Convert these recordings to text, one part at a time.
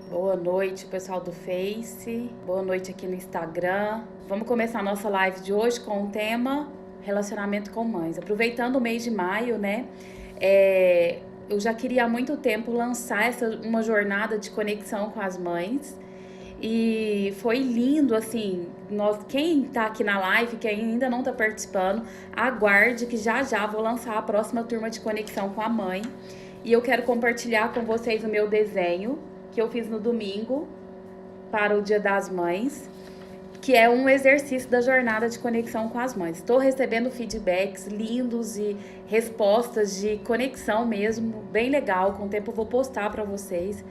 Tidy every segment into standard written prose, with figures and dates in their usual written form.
Boa noite, pessoal do Face. Boa noite aqui no Instagram. Vamos começar a nossa live de hoje com o tema relacionamento com mães. Aproveitando o mês de maio, né? Eu já queria há muito tempo lançar uma jornada de conexão com as mães. E foi lindo, assim, quem tá aqui na live, que ainda não tá participando, aguarde que já vou lançar a próxima turma de conexão com a mãe. E eu quero compartilhar com vocês o meu desenho que eu fiz no domingo para o Dia das Mães, que é um exercício da jornada de conexão com as mães. Estou recebendo feedbacks lindos e respostas de conexão mesmo, bem legal. Com o tempo eu vou postar para vocês.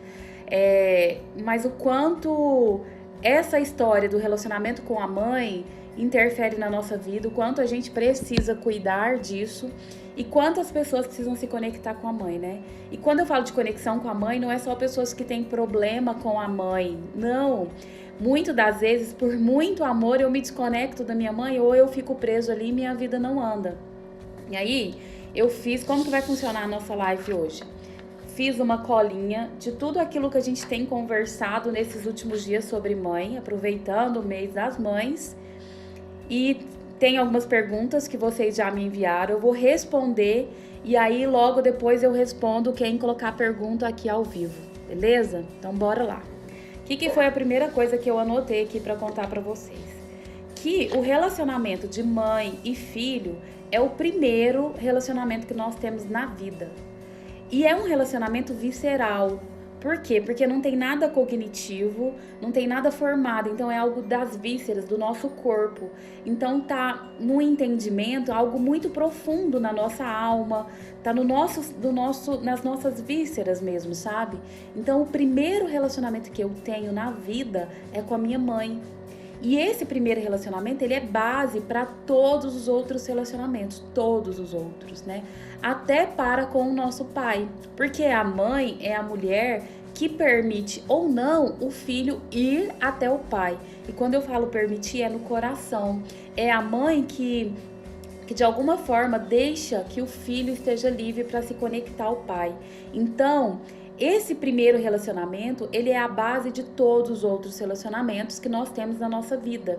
Mas o quanto essa história do relacionamento com a mãe interfere na nossa vida, o quanto a gente precisa cuidar disso e quantas pessoas precisam se conectar com a mãe, né? E quando eu falo de conexão com a mãe, não é só pessoas que têm problema com a mãe, não. Muitas das vezes, por muito amor, eu me desconecto da minha mãe ou eu fico preso ali e minha vida não anda. E aí, como que vai funcionar a nossa live hoje? Fiz uma colinha de tudo aquilo que a gente tem conversado nesses últimos dias sobre mãe, aproveitando o mês das mães. E tem algumas perguntas que vocês já me enviaram, eu vou responder e aí logo depois eu respondo quem colocar a pergunta aqui ao vivo, beleza? Então bora lá. O que foi a primeira coisa que eu anotei aqui para contar para vocês? Que o relacionamento de mãe e filho é o primeiro relacionamento que nós temos na vida. E é um relacionamento visceral. Por quê? Porque não tem nada cognitivo, não tem nada formado, então é algo das vísceras, do nosso corpo. Então tá no entendimento, algo muito profundo na nossa alma, tá nas nossas vísceras mesmo, sabe? Então o primeiro relacionamento que eu tenho na vida é com a minha mãe. E esse primeiro relacionamento, ele é base para todos os outros relacionamentos, todos os outros, né? Até para com o nosso pai, porque a mãe é a mulher que permite ou não o filho ir até o pai. E quando eu falo permitir, é no coração. É a mãe que de alguma forma deixa que o filho esteja livre para se conectar ao pai. Então, esse primeiro relacionamento, ele é a base de todos os outros relacionamentos que nós temos na nossa vida.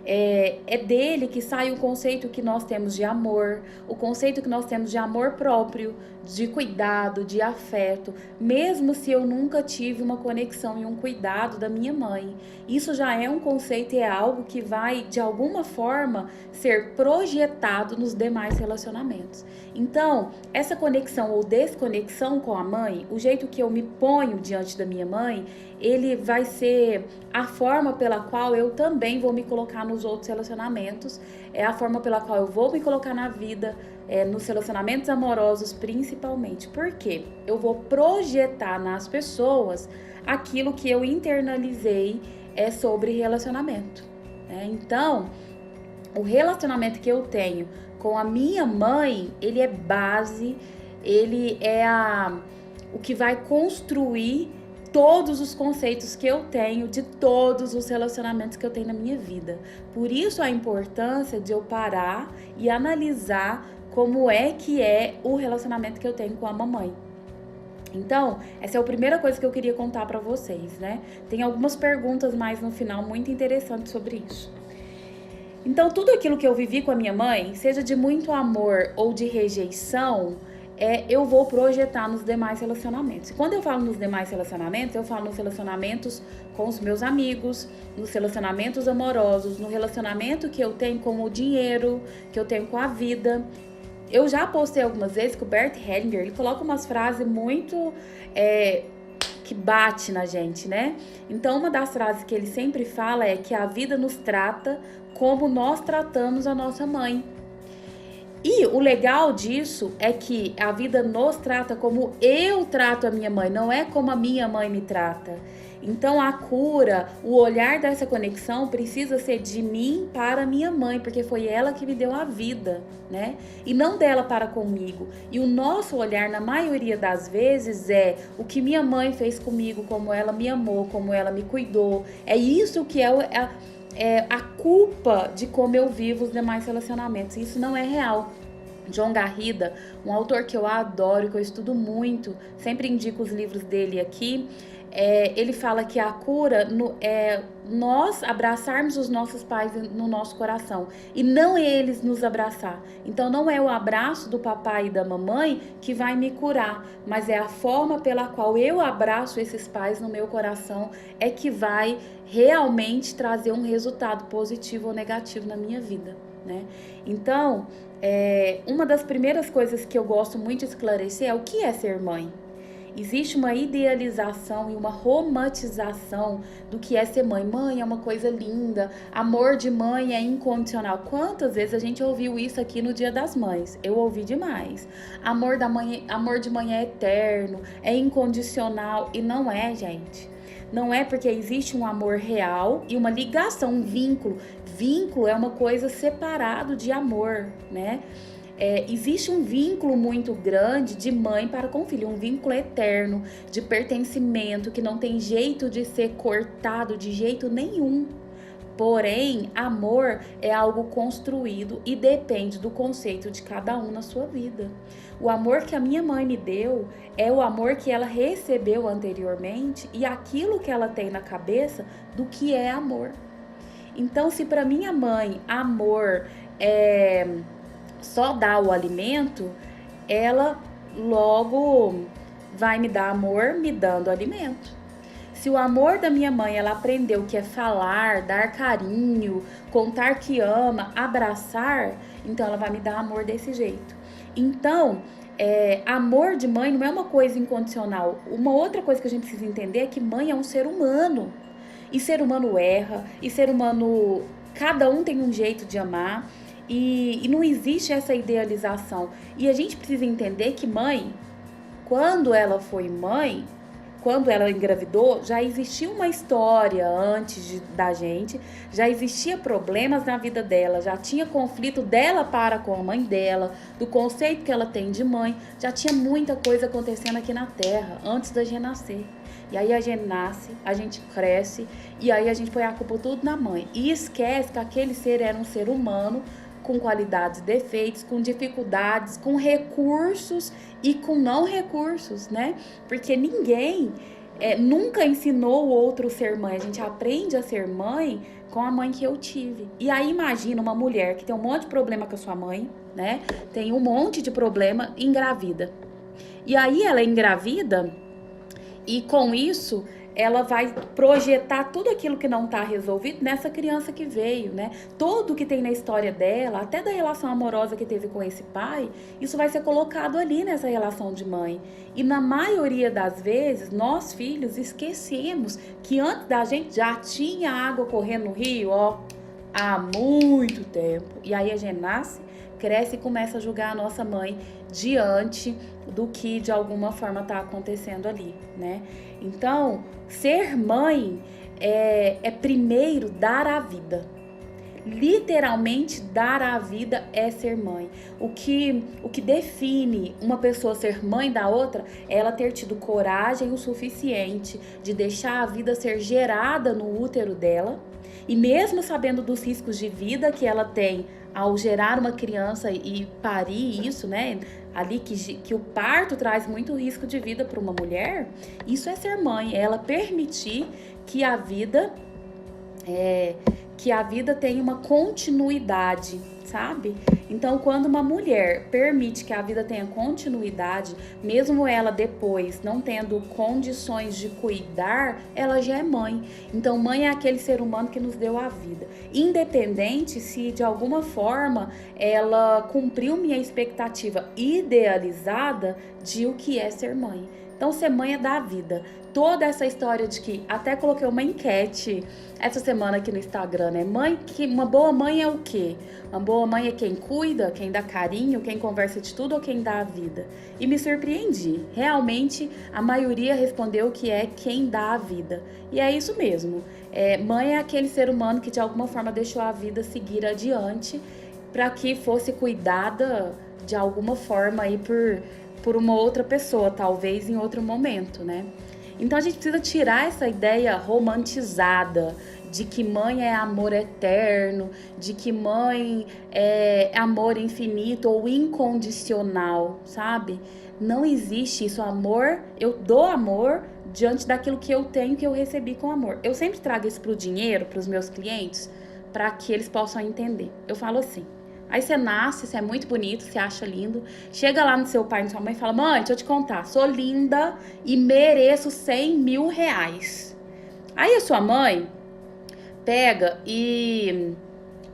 É dele que sai o conceito que nós temos de amor, o conceito que nós temos de amor próprio, de cuidado, de afeto, mesmo se eu nunca tive uma conexão e um cuidado da minha mãe. Isso já é um conceito e é algo que vai, de alguma forma, ser projetado nos demais relacionamentos. Então, essa conexão ou desconexão com a mãe, o jeito que eu me ponho diante da minha mãe, ele vai ser a forma pela qual eu também vou me colocar nos outros relacionamentos, é a forma pela qual eu vou me colocar na vida, nos relacionamentos amorosos principalmente. Por quê? Eu vou projetar nas pessoas aquilo que eu internalizei sobre relacionamento. Então, o relacionamento que eu tenho com a minha mãe, ele é base, ele é o que vai construir todos os conceitos que eu tenho de todos os relacionamentos que eu tenho na minha vida. Por isso a importância de eu parar e analisar como é que é o relacionamento que eu tenho com a mamãe. Então, essa é a primeira coisa que eu queria contar para vocês, né? Tem algumas perguntas mais no final muito interessantes sobre isso. Então, tudo aquilo que eu vivi com a minha mãe, seja de muito amor ou de rejeição, eu vou projetar nos demais relacionamentos. E quando eu falo nos demais relacionamentos, eu falo nos relacionamentos com os meus amigos, nos relacionamentos amorosos, no relacionamento que eu tenho com o dinheiro, que eu tenho com a vida. Eu já postei algumas vezes que o Bert Hellinger, ele coloca umas frases muito que bate na gente, né? Então, uma das frases que ele sempre fala é que a vida nos trata como nós tratamos a nossa mãe. E o legal disso é que a vida nos trata como eu trato a minha mãe, não é como a minha mãe me trata. Então a cura, o olhar dessa conexão precisa ser de mim para a minha mãe, porque foi ela que me deu a vida, né? E não dela para comigo. E o nosso olhar, na maioria das vezes, é o que minha mãe fez comigo, como ela me amou, como ela me cuidou. É isso que é a culpa de como eu vivo os demais relacionamentos. Isso não é real. John Garrida, um autor que eu adoro, que eu estudo muito, sempre indico os livros dele aqui. Ele fala que a cura é nós abraçarmos os nossos pais no nosso coração e não eles nos abraçar. Então não é o abraço do papai e da mamãe que vai me curar, mas é a forma pela qual eu abraço esses pais no meu coração é que vai realmente trazer um resultado positivo ou negativo na minha vida, né? Então, uma das primeiras coisas que eu gosto muito de esclarecer é o que é ser mãe. Existe uma idealização e uma romantização do que é ser mãe. Mãe é uma coisa linda, amor de mãe é incondicional. Quantas vezes a gente ouviu isso aqui no Dia das Mães? Eu ouvi demais. Amor de mãe é eterno, é incondicional. E não é, gente. Não é, porque existe um amor real e uma ligação, um vínculo. Vínculo é uma coisa separado de amor, né? Existe um vínculo muito grande de mãe para com filho, um vínculo eterno, de pertencimento, que não tem jeito de ser cortado de jeito nenhum. Porém, amor é algo construído e depende do conceito de cada um na sua vida. O amor que a minha mãe me deu é o amor que ela recebeu anteriormente e aquilo que ela tem na cabeça do que é amor. Então, se para minha mãe amor só dá o alimento, ela logo vai me dar amor me dando alimento. Se o amor da minha mãe, ela aprendeu que é falar, dar carinho, contar que ama, abraçar, então ela vai me dar amor desse jeito. Então, amor de mãe não é uma coisa incondicional. Uma outra coisa que a gente precisa entender é que mãe é um ser humano. E ser humano erra, e ser humano, cada um tem um jeito de amar. E não existe essa idealização. E a gente precisa entender que mãe, quando ela foi mãe, quando ela engravidou, já existia uma história antes da gente, já existia problemas na vida dela, já tinha conflito dela para com a mãe dela, do conceito que ela tem de mãe, já tinha muita coisa acontecendo aqui na Terra antes da gente nascer. E aí a gente nasce, a gente cresce, e aí a gente põe a culpa tudo na mãe. E esquece que aquele ser era um ser humano, com qualidades, defeitos, com dificuldades, com recursos e com não recursos, né? Porque ninguém nunca ensinou o outro a ser mãe. A gente aprende a ser mãe com a mãe que eu tive. E aí imagina uma mulher que tem um monte de problema com a sua mãe, né? Tem um monte de problema, engravida. E aí ela engravida e com isso ela vai projetar tudo aquilo que não está resolvido nessa criança que veio, né? Tudo que tem na história dela, até da relação amorosa que teve com esse pai, isso vai ser colocado ali nessa relação de mãe. E na maioria das vezes, nós filhos esquecemos que antes da gente já tinha água correndo no rio, ó, há muito tempo. E aí a gente nasce, cresce e começa a julgar a nossa mãe diante do que de alguma forma está acontecendo ali, né? Então, ser mãe é primeiro dar a vida. Literalmente, dar a vida é ser mãe. O que define uma pessoa ser mãe da outra é ela ter tido coragem o suficiente de deixar a vida ser gerada no útero dela. E mesmo sabendo dos riscos de vida que ela tem ao gerar uma criança e parir isso, né? Ali que o parto traz muito risco de vida para uma mulher, isso é ser mãe, é ela permitir que a vida tenha uma continuidade, sabe? Então, quando uma mulher permite que a vida tenha continuidade, mesmo ela depois não tendo condições de cuidar, ela já é mãe. Então, mãe é aquele ser humano que nos deu a vida. Independente se de alguma forma ela cumpriu minha expectativa idealizada de o que é ser mãe. Então, ser mãe é dar a vida. Toda essa história de que, até coloquei uma enquete essa semana aqui no Instagram, né? Uma boa mãe é o quê? Uma boa mãe é quem cuida, quem dá carinho, quem conversa de tudo ou quem dá a vida? E me surpreendi. Realmente, a maioria respondeu que é quem dá a vida. E é isso mesmo. Mãe é aquele ser humano que de alguma forma deixou a vida seguir adiante para que fosse cuidada de alguma forma aí por uma outra pessoa, talvez em outro momento, né? Então a gente precisa tirar essa ideia romantizada de que mãe é amor eterno, de que mãe é amor infinito ou incondicional, sabe? Não existe isso, amor, eu dou amor diante daquilo que eu tenho, que eu recebi com amor. Eu sempre trago isso pro dinheiro, pros meus clientes, para que eles possam entender. Eu falo assim, aí você nasce, você é muito bonito, você acha lindo, chega lá no seu pai e na sua mãe e fala, mãe, deixa eu te contar, sou linda e mereço 100 mil reais. Aí a sua mãe pega e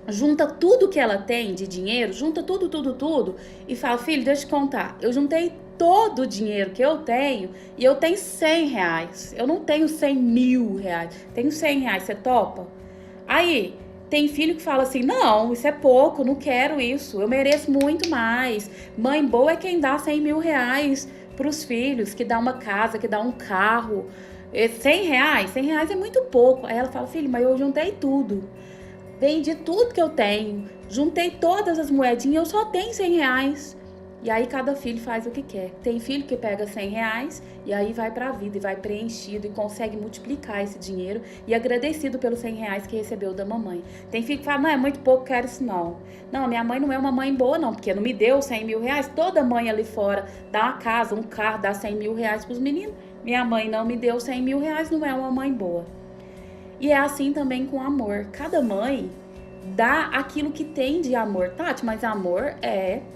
junta tudo que ela tem de dinheiro, junta tudo, e fala, filho, deixa eu te contar, eu juntei todo o dinheiro que eu tenho e eu tenho 100 reais, eu não tenho 100 mil reais, tenho 100 reais, você topa? Aí, tem filho que fala assim, não, isso é pouco, não quero isso, eu mereço muito mais. Mãe boa é quem dá 100 mil reais pros filhos, que dá uma casa, que dá um carro. 100 reais? 100 reais é muito pouco. Aí ela fala, filho, mas eu juntei tudo. Vendi tudo que eu tenho, juntei todas as moedinhas, eu só tenho 100 reais. E aí cada filho faz o que quer. Tem filho que pega 100 reais e aí vai pra vida e vai preenchido e consegue multiplicar esse dinheiro e agradecido pelos 100 reais que recebeu da mamãe. Tem filho que fala, não, é muito pouco, quero isso não. Não, minha mãe não é uma mãe boa não, porque não me deu 100 mil reais. Toda mãe ali fora dá uma casa, um carro, dá 100 mil reais pros meninos. Minha mãe não me deu 100 mil reais, não é uma mãe boa. E é assim também com amor. Cada mãe dá aquilo que tem de amor. Tati, mas amor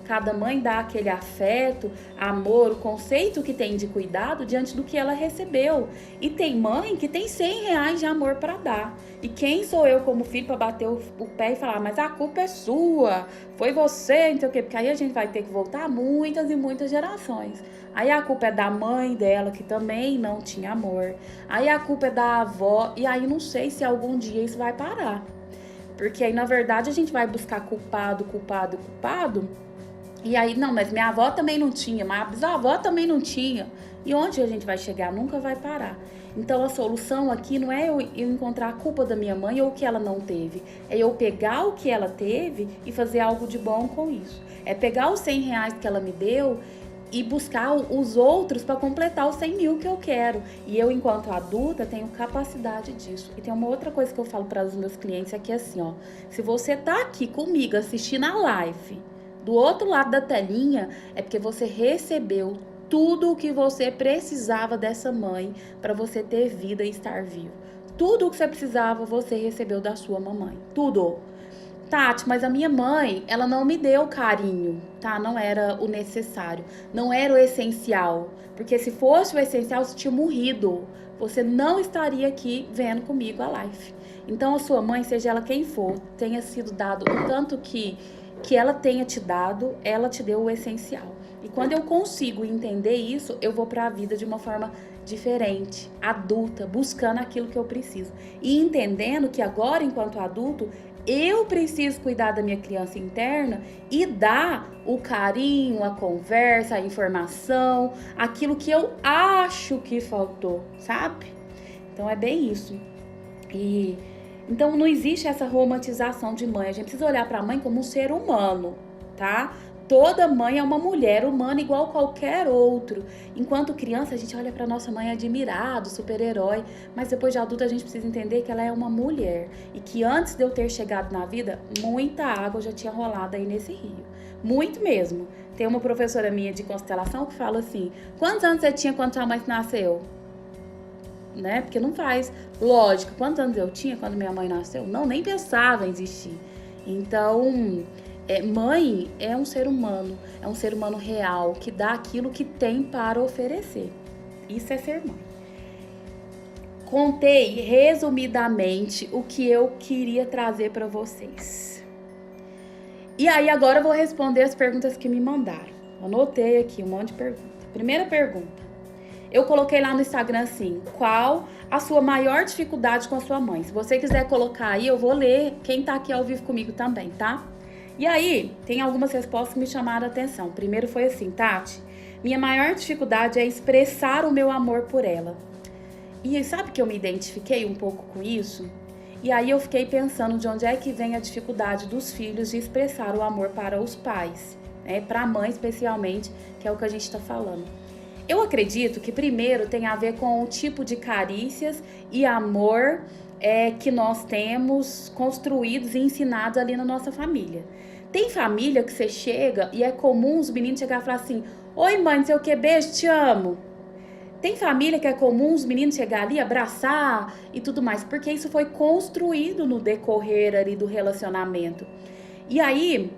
cada mãe dá aquele afeto, amor, o conceito que tem de cuidado diante do que ela recebeu. E tem mãe que tem 100 reais de amor para dar. E quem sou eu como filho para bater o pé e falar, mas a culpa é sua, foi você, não sei o quê. Porque aí a gente vai ter que voltar muitas e muitas gerações. Aí a culpa é da mãe dela, que também não tinha amor. Aí a culpa é da avó, e aí não sei se algum dia isso vai parar. Porque aí, na verdade, a gente vai buscar culpado. E aí, não, mas minha avó também não tinha, mas a bisavó também não tinha. E onde a gente vai chegar? Nunca vai parar. Então, a solução aqui não é eu encontrar a culpa da minha mãe ou o que ela não teve. É eu pegar o que ela teve e fazer algo de bom com isso. É pegar os 100 reais que ela me deu e buscar os outros para completar os 100 mil que eu quero. E eu, enquanto adulta, tenho capacidade disso. E tem uma outra coisa que eu falo para os meus clientes, é que assim, ó, se você tá aqui comigo assistindo a live, do outro lado da telinha, é porque você recebeu tudo o que você precisava dessa mãe para você ter vida e estar vivo. Tudo o que você precisava, você recebeu da sua mamãe. Tudo. Tati, mas a minha mãe, ela não me deu carinho, tá? Não era o necessário, não era o essencial. Porque se fosse o essencial, você tinha morrido. Você não estaria aqui vendo comigo a live. Então, a sua mãe, seja ela quem for, tenha sido dado o tanto que ela tenha te dado, ela te deu o essencial. E quando eu consigo entender isso, eu vou para a vida de uma forma diferente, adulta, buscando aquilo que eu preciso. E entendendo que agora, enquanto adulto, eu preciso cuidar da minha criança interna e dar o carinho, a conversa, a informação, aquilo que eu acho que faltou, sabe? Então é bem isso. E então não existe essa romantização de mãe. A gente precisa olhar para a mãe como um ser humano, tá? Toda mãe é uma mulher humana igual qualquer outro. Enquanto criança, a gente olha para nossa mãe admirado, super-herói. Mas depois de adulta, a gente precisa entender que ela é uma mulher. E que antes de eu ter chegado na vida, muita água já tinha rolado aí nesse rio. Muito mesmo. Tem uma professora minha de constelação que fala assim, quantos anos você tinha quando sua mãe nasceu? Né? Porque não faz lógica. Quantos anos eu tinha quando minha mãe nasceu? Não, nem pensava em existir. Então... mãe é um ser humano real, que dá aquilo que tem para oferecer. Isso é ser mãe. Contei resumidamente o que eu queria trazer para vocês. E aí agora eu vou responder as perguntas que me mandaram. Anotei aqui um monte de perguntas. Primeira pergunta. Eu coloquei lá no Instagram assim, qual a sua maior dificuldade com a sua mãe? Se você quiser colocar aí, eu vou ler quem tá aqui ao vivo comigo também, tá? E aí, tem algumas respostas que me chamaram a atenção. Primeiro foi assim, Tati, minha maior dificuldade é expressar o meu amor por ela. E sabe que eu me identifiquei um pouco com isso? E aí eu fiquei pensando de onde é que vem a dificuldade dos filhos de expressar o amor para os pais, né? Para a mãe especialmente, que é o que a gente está falando. Eu acredito que primeiro tem a ver com o tipo de carícias e amor que nós temos construídos e ensinados ali na nossa família. Tem família que você chega e é comum os meninos chegar e falar assim: oi mãe, não sei o que, beijo, te amo. Tem família que é comum os meninos chegar ali, abraçar e tudo mais, porque isso foi construído no decorrer ali do relacionamento. E aí,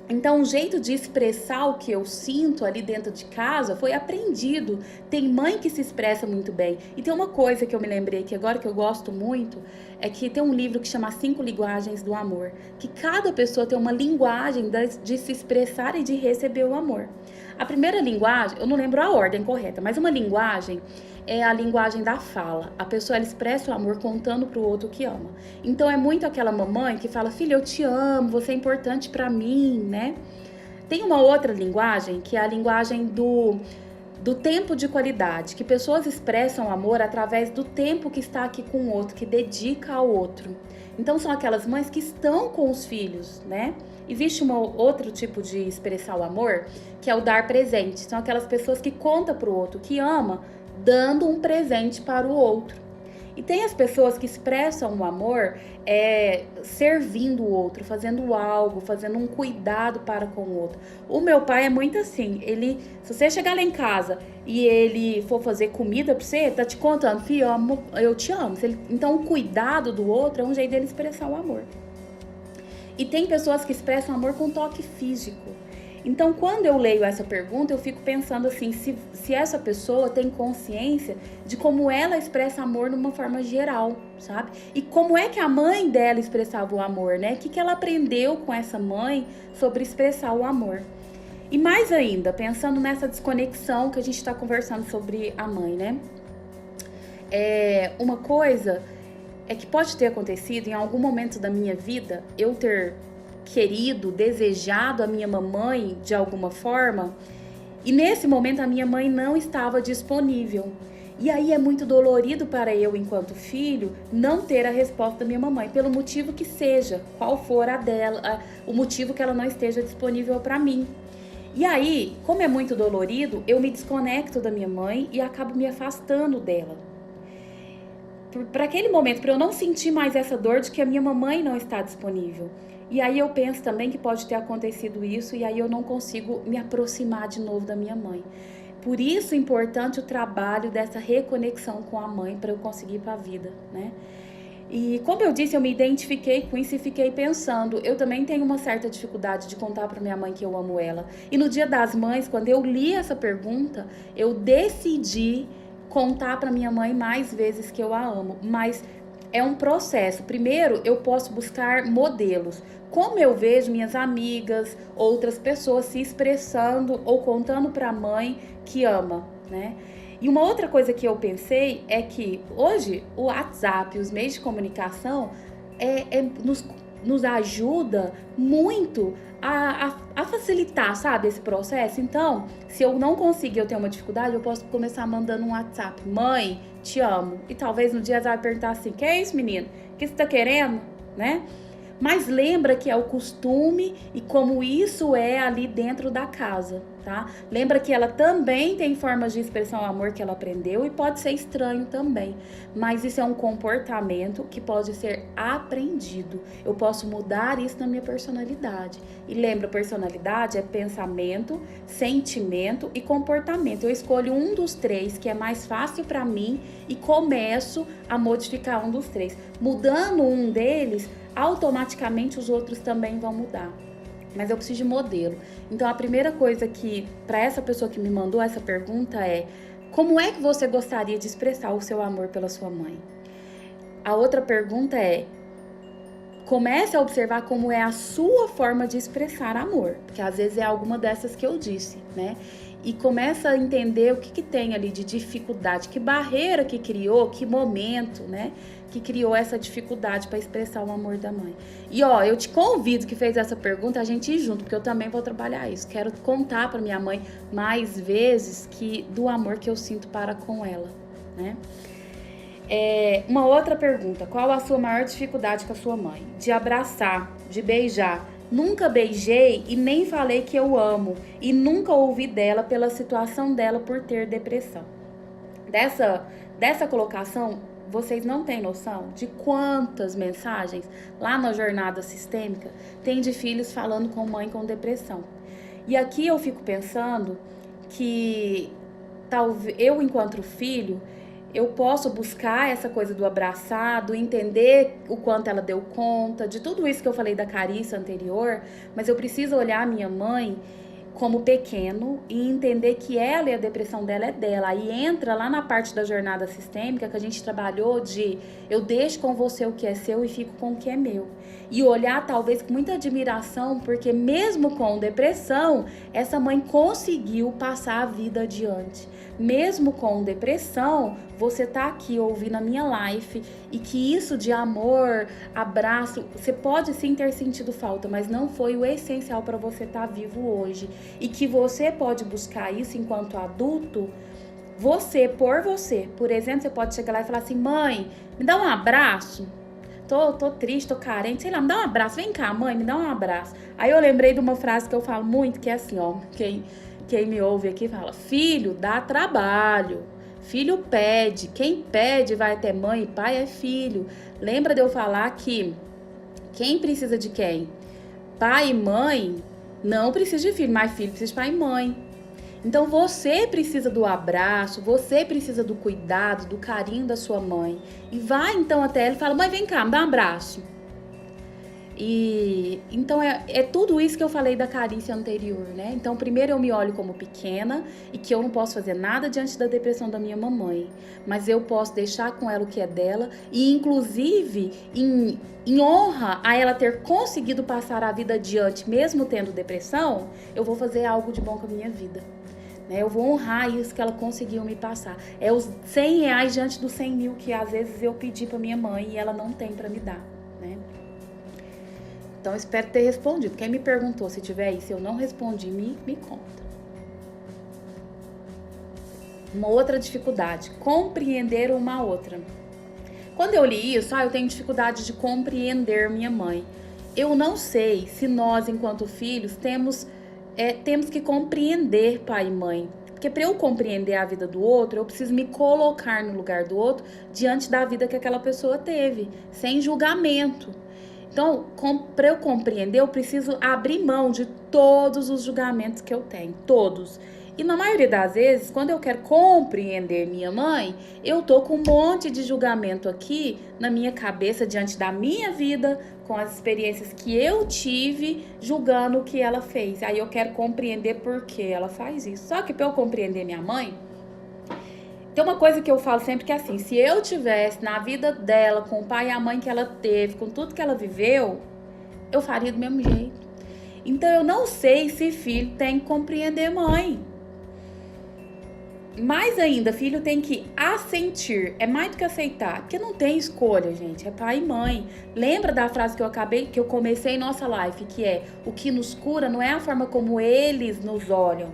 então, o jeito de expressar o que eu sinto ali dentro de casa foi aprendido. Tem mãe que se expressa muito bem. E tem uma coisa que eu me lembrei que agora que eu gosto muito, é que tem um livro que chama 5 Linguagens do Amor. Que cada pessoa tem uma linguagem de se expressar e de receber o amor. A primeira linguagem, eu não lembro a ordem correta, mas uma linguagem é a linguagem da fala. A pessoa, ela expressa o amor contando pro outro que ama. Então é muito aquela mamãe que fala: filha, eu te amo, você é importante pra mim, né? Tem uma outra linguagem que é a linguagem do tempo de qualidade, que pessoas expressam amor através do tempo que está aqui com o outro, que dedica ao outro. Então são aquelas mães que estão com os filhos, né? Existe outro tipo de expressar o amor, que é o dar presente. São aquelas pessoas que contam pro outro que ama, dando um presente para o outro. E tem as pessoas que expressam o amor servindo o outro, fazendo algo, fazendo um cuidado para com o outro. O meu pai é muito assim, se você chegar lá em casa e ele for fazer comida para você, tá te contando: filho, eu te amo. Então o cuidado do outro é um jeito dele expressar o amor. E tem pessoas que expressam amor com toque físico. Então, quando eu leio essa pergunta, eu fico pensando assim, se essa pessoa tem consciência de como ela expressa amor numa forma geral, sabe? E como é que a mãe dela expressava o amor, né? O que ela aprendeu com essa mãe sobre expressar o amor. E mais ainda, pensando nessa desconexão que a gente está conversando sobre a mãe, né? Uma coisa é que pode ter acontecido em algum momento da minha vida, eu ter querido, desejado a minha mamãe de alguma forma, e nesse momento a minha mãe não estava disponível. E aí é muito dolorido para eu, enquanto filho, não ter a resposta da minha mamãe, pelo motivo que seja, qual for a dela, o motivo que ela não esteja disponível para mim. E aí, como é muito dolorido, eu me desconecto da minha mãe e acabo me afastando dela. Para aquele momento, para eu não sentir mais essa dor de que a minha mamãe não está disponível. E aí eu penso também que pode ter acontecido isso e aí eu não consigo me aproximar de novo da minha mãe. Por isso é importante o trabalho dessa reconexão com a mãe para eu conseguir ir para a vida, né? E como eu disse, eu me identifiquei com isso e fiquei pensando, eu também tenho uma certa dificuldade de contar para minha mãe que eu amo ela. E no Dia das Mães, quando eu li essa pergunta, eu decidi contar para minha mãe mais vezes que eu a amo, mas é um processo. Primeiro, eu posso buscar modelos. Como eu vejo minhas amigas, outras pessoas se expressando ou contando para a mãe que ama, né? E uma outra coisa que eu pensei é que hoje o WhatsApp, os meios de comunicação, nos ajuda muito a facilitar, sabe, esse processo. Então, se eu não conseguir, eu tenho uma dificuldade, eu posso começar mandando um WhatsApp: mãe, te amo. E talvez no dia ela vai perguntar assim: que é isso, menino? O que você tá querendo? Né? Mas lembra que é o costume e como isso é ali dentro da casa, tá? Lembra que ela também tem formas de expressar o amor que ela aprendeu e pode ser estranho também. Mas isso é um comportamento que pode ser aprendido. Eu posso mudar isso na minha personalidade. E lembra, personalidade é pensamento, sentimento e comportamento. Eu escolho um dos três que é mais fácil para mim e começo a modificar um dos três. Mudando um deles, automaticamente os outros também vão mudar. Mas eu preciso de modelo. Então a primeira coisa que, para essa pessoa que me mandou essa pergunta é: como é que você gostaria de expressar o seu amor pela sua mãe? A outra pergunta é: comece a observar como é a sua forma de expressar amor, porque às vezes é alguma dessas que eu disse, né? E começa a entender o que tem ali de dificuldade, que barreira que criou, que momento, né? Que criou essa dificuldade para expressar o amor da mãe. E ó, eu te convido que fez essa pergunta a gente ir junto, porque eu também vou trabalhar isso. Quero contar para minha mãe mais vezes do amor que eu sinto para com ela, né? Uma outra pergunta: qual a sua maior dificuldade com a sua mãe? De abraçar, de beijar. Nunca beijei e nem falei que eu amo. E nunca ouvi dela pela situação dela por ter depressão. Dessa colocação, vocês não têm noção de quantas mensagens lá na jornada sistêmica tem de filhos falando com mãe com depressão. E aqui eu fico pensando que talvez eu, enquanto filho, eu posso buscar essa coisa do abraçado, entender o quanto ela deu conta de tudo isso que eu falei da Carissa anterior, mas eu preciso olhar a minha mãe como pequeno e entender que ela e a depressão dela é dela. Aí entra lá na parte da jornada sistêmica que a gente trabalhou de eu deixo com você o que é seu e fico com o que é meu. E olhar talvez com muita admiração, porque mesmo com depressão, essa mãe conseguiu passar a vida adiante. Mesmo com depressão, você tá aqui ouvindo a minha live e que isso de amor, abraço, você pode sim ter sentido falta, mas não foi o essencial para você estar vivo hoje. E que você pode buscar isso enquanto adulto, você, por você. Por exemplo, você pode chegar lá e falar assim, mãe, me dá um abraço. Tô triste, tô carente, sei lá, me dá um abraço. Vem cá, mãe, me dá um abraço. Aí eu lembrei de uma frase que eu falo muito, que é assim, ó, quem me ouve aqui fala, filho dá trabalho, filho pede, quem pede vai ter mãe e pai é filho. Lembra de eu falar que quem precisa de quem? Pai e mãe não precisa de filho, mas filho precisa de pai e mãe. Então você precisa do abraço, você precisa do cuidado, do carinho da sua mãe. E vai então até ela e fala, mãe, vem cá, me dá um abraço. E então é tudo isso que eu falei da carícia anterior, né? Então primeiro eu me olho como pequena e que eu não posso fazer nada diante da depressão da minha mamãe, mas eu posso deixar com ela o que é dela e inclusive em honra a ela ter conseguido passar a vida adiante mesmo tendo depressão, eu vou fazer algo de bom com a minha vida. Eu vou honrar isso que ela conseguiu me passar. É os R$100 diante dos 100 mil que às vezes eu pedi para minha mãe e ela não tem para me dar, né? Então, espero ter respondido. Quem me perguntou se tiver aí, se eu não respondi, me conta. Uma outra dificuldade, compreender uma outra. Quando eu li isso, eu tenho dificuldade de compreender minha mãe. Eu não sei se nós, enquanto filhos, temos que compreender pai e mãe. Porque para eu compreender a vida do outro, eu preciso me colocar no lugar do outro diante da vida que aquela pessoa teve, sem julgamento. Então, para eu compreender, eu preciso abrir mão de todos os julgamentos que eu tenho, todos. E na maioria das vezes, quando eu quero compreender minha mãe, eu tô com um monte de julgamento aqui na minha cabeça, diante da minha vida, com as experiências que eu tive, julgando o que ela fez. Aí eu quero compreender por que ela faz isso. Só que para eu compreender minha mãe, tem uma coisa que eu falo sempre que é assim, se eu tivesse na vida dela, com o pai e a mãe que ela teve, com tudo que ela viveu, eu faria do mesmo jeito. Então eu não sei se filho tem que compreender mãe. Mais ainda, filho tem que assentir, é mais do que aceitar, porque não tem escolha, gente, é pai e mãe. Lembra da frase que eu comecei nossa live, que é, o que nos cura não é a forma como eles nos olham,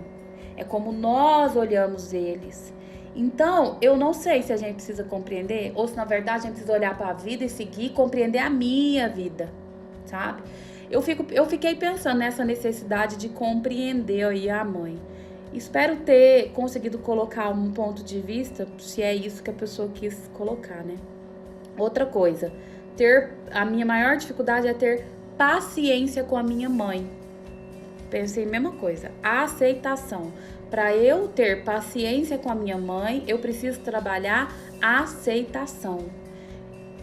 é como nós olhamos eles. Então, eu não sei se a gente precisa compreender ou se, na verdade, a gente precisa olhar para a vida e seguir, compreender a minha vida, sabe? Eu fiquei pensando nessa necessidade de compreender aí a mãe. Espero ter conseguido colocar um ponto de vista, se é isso que a pessoa quis colocar, né? Outra coisa, a minha maior dificuldade é ter paciência com a minha mãe. Pensei a mesma coisa, a aceitação. Para eu ter paciência com a minha mãe, eu preciso trabalhar a aceitação.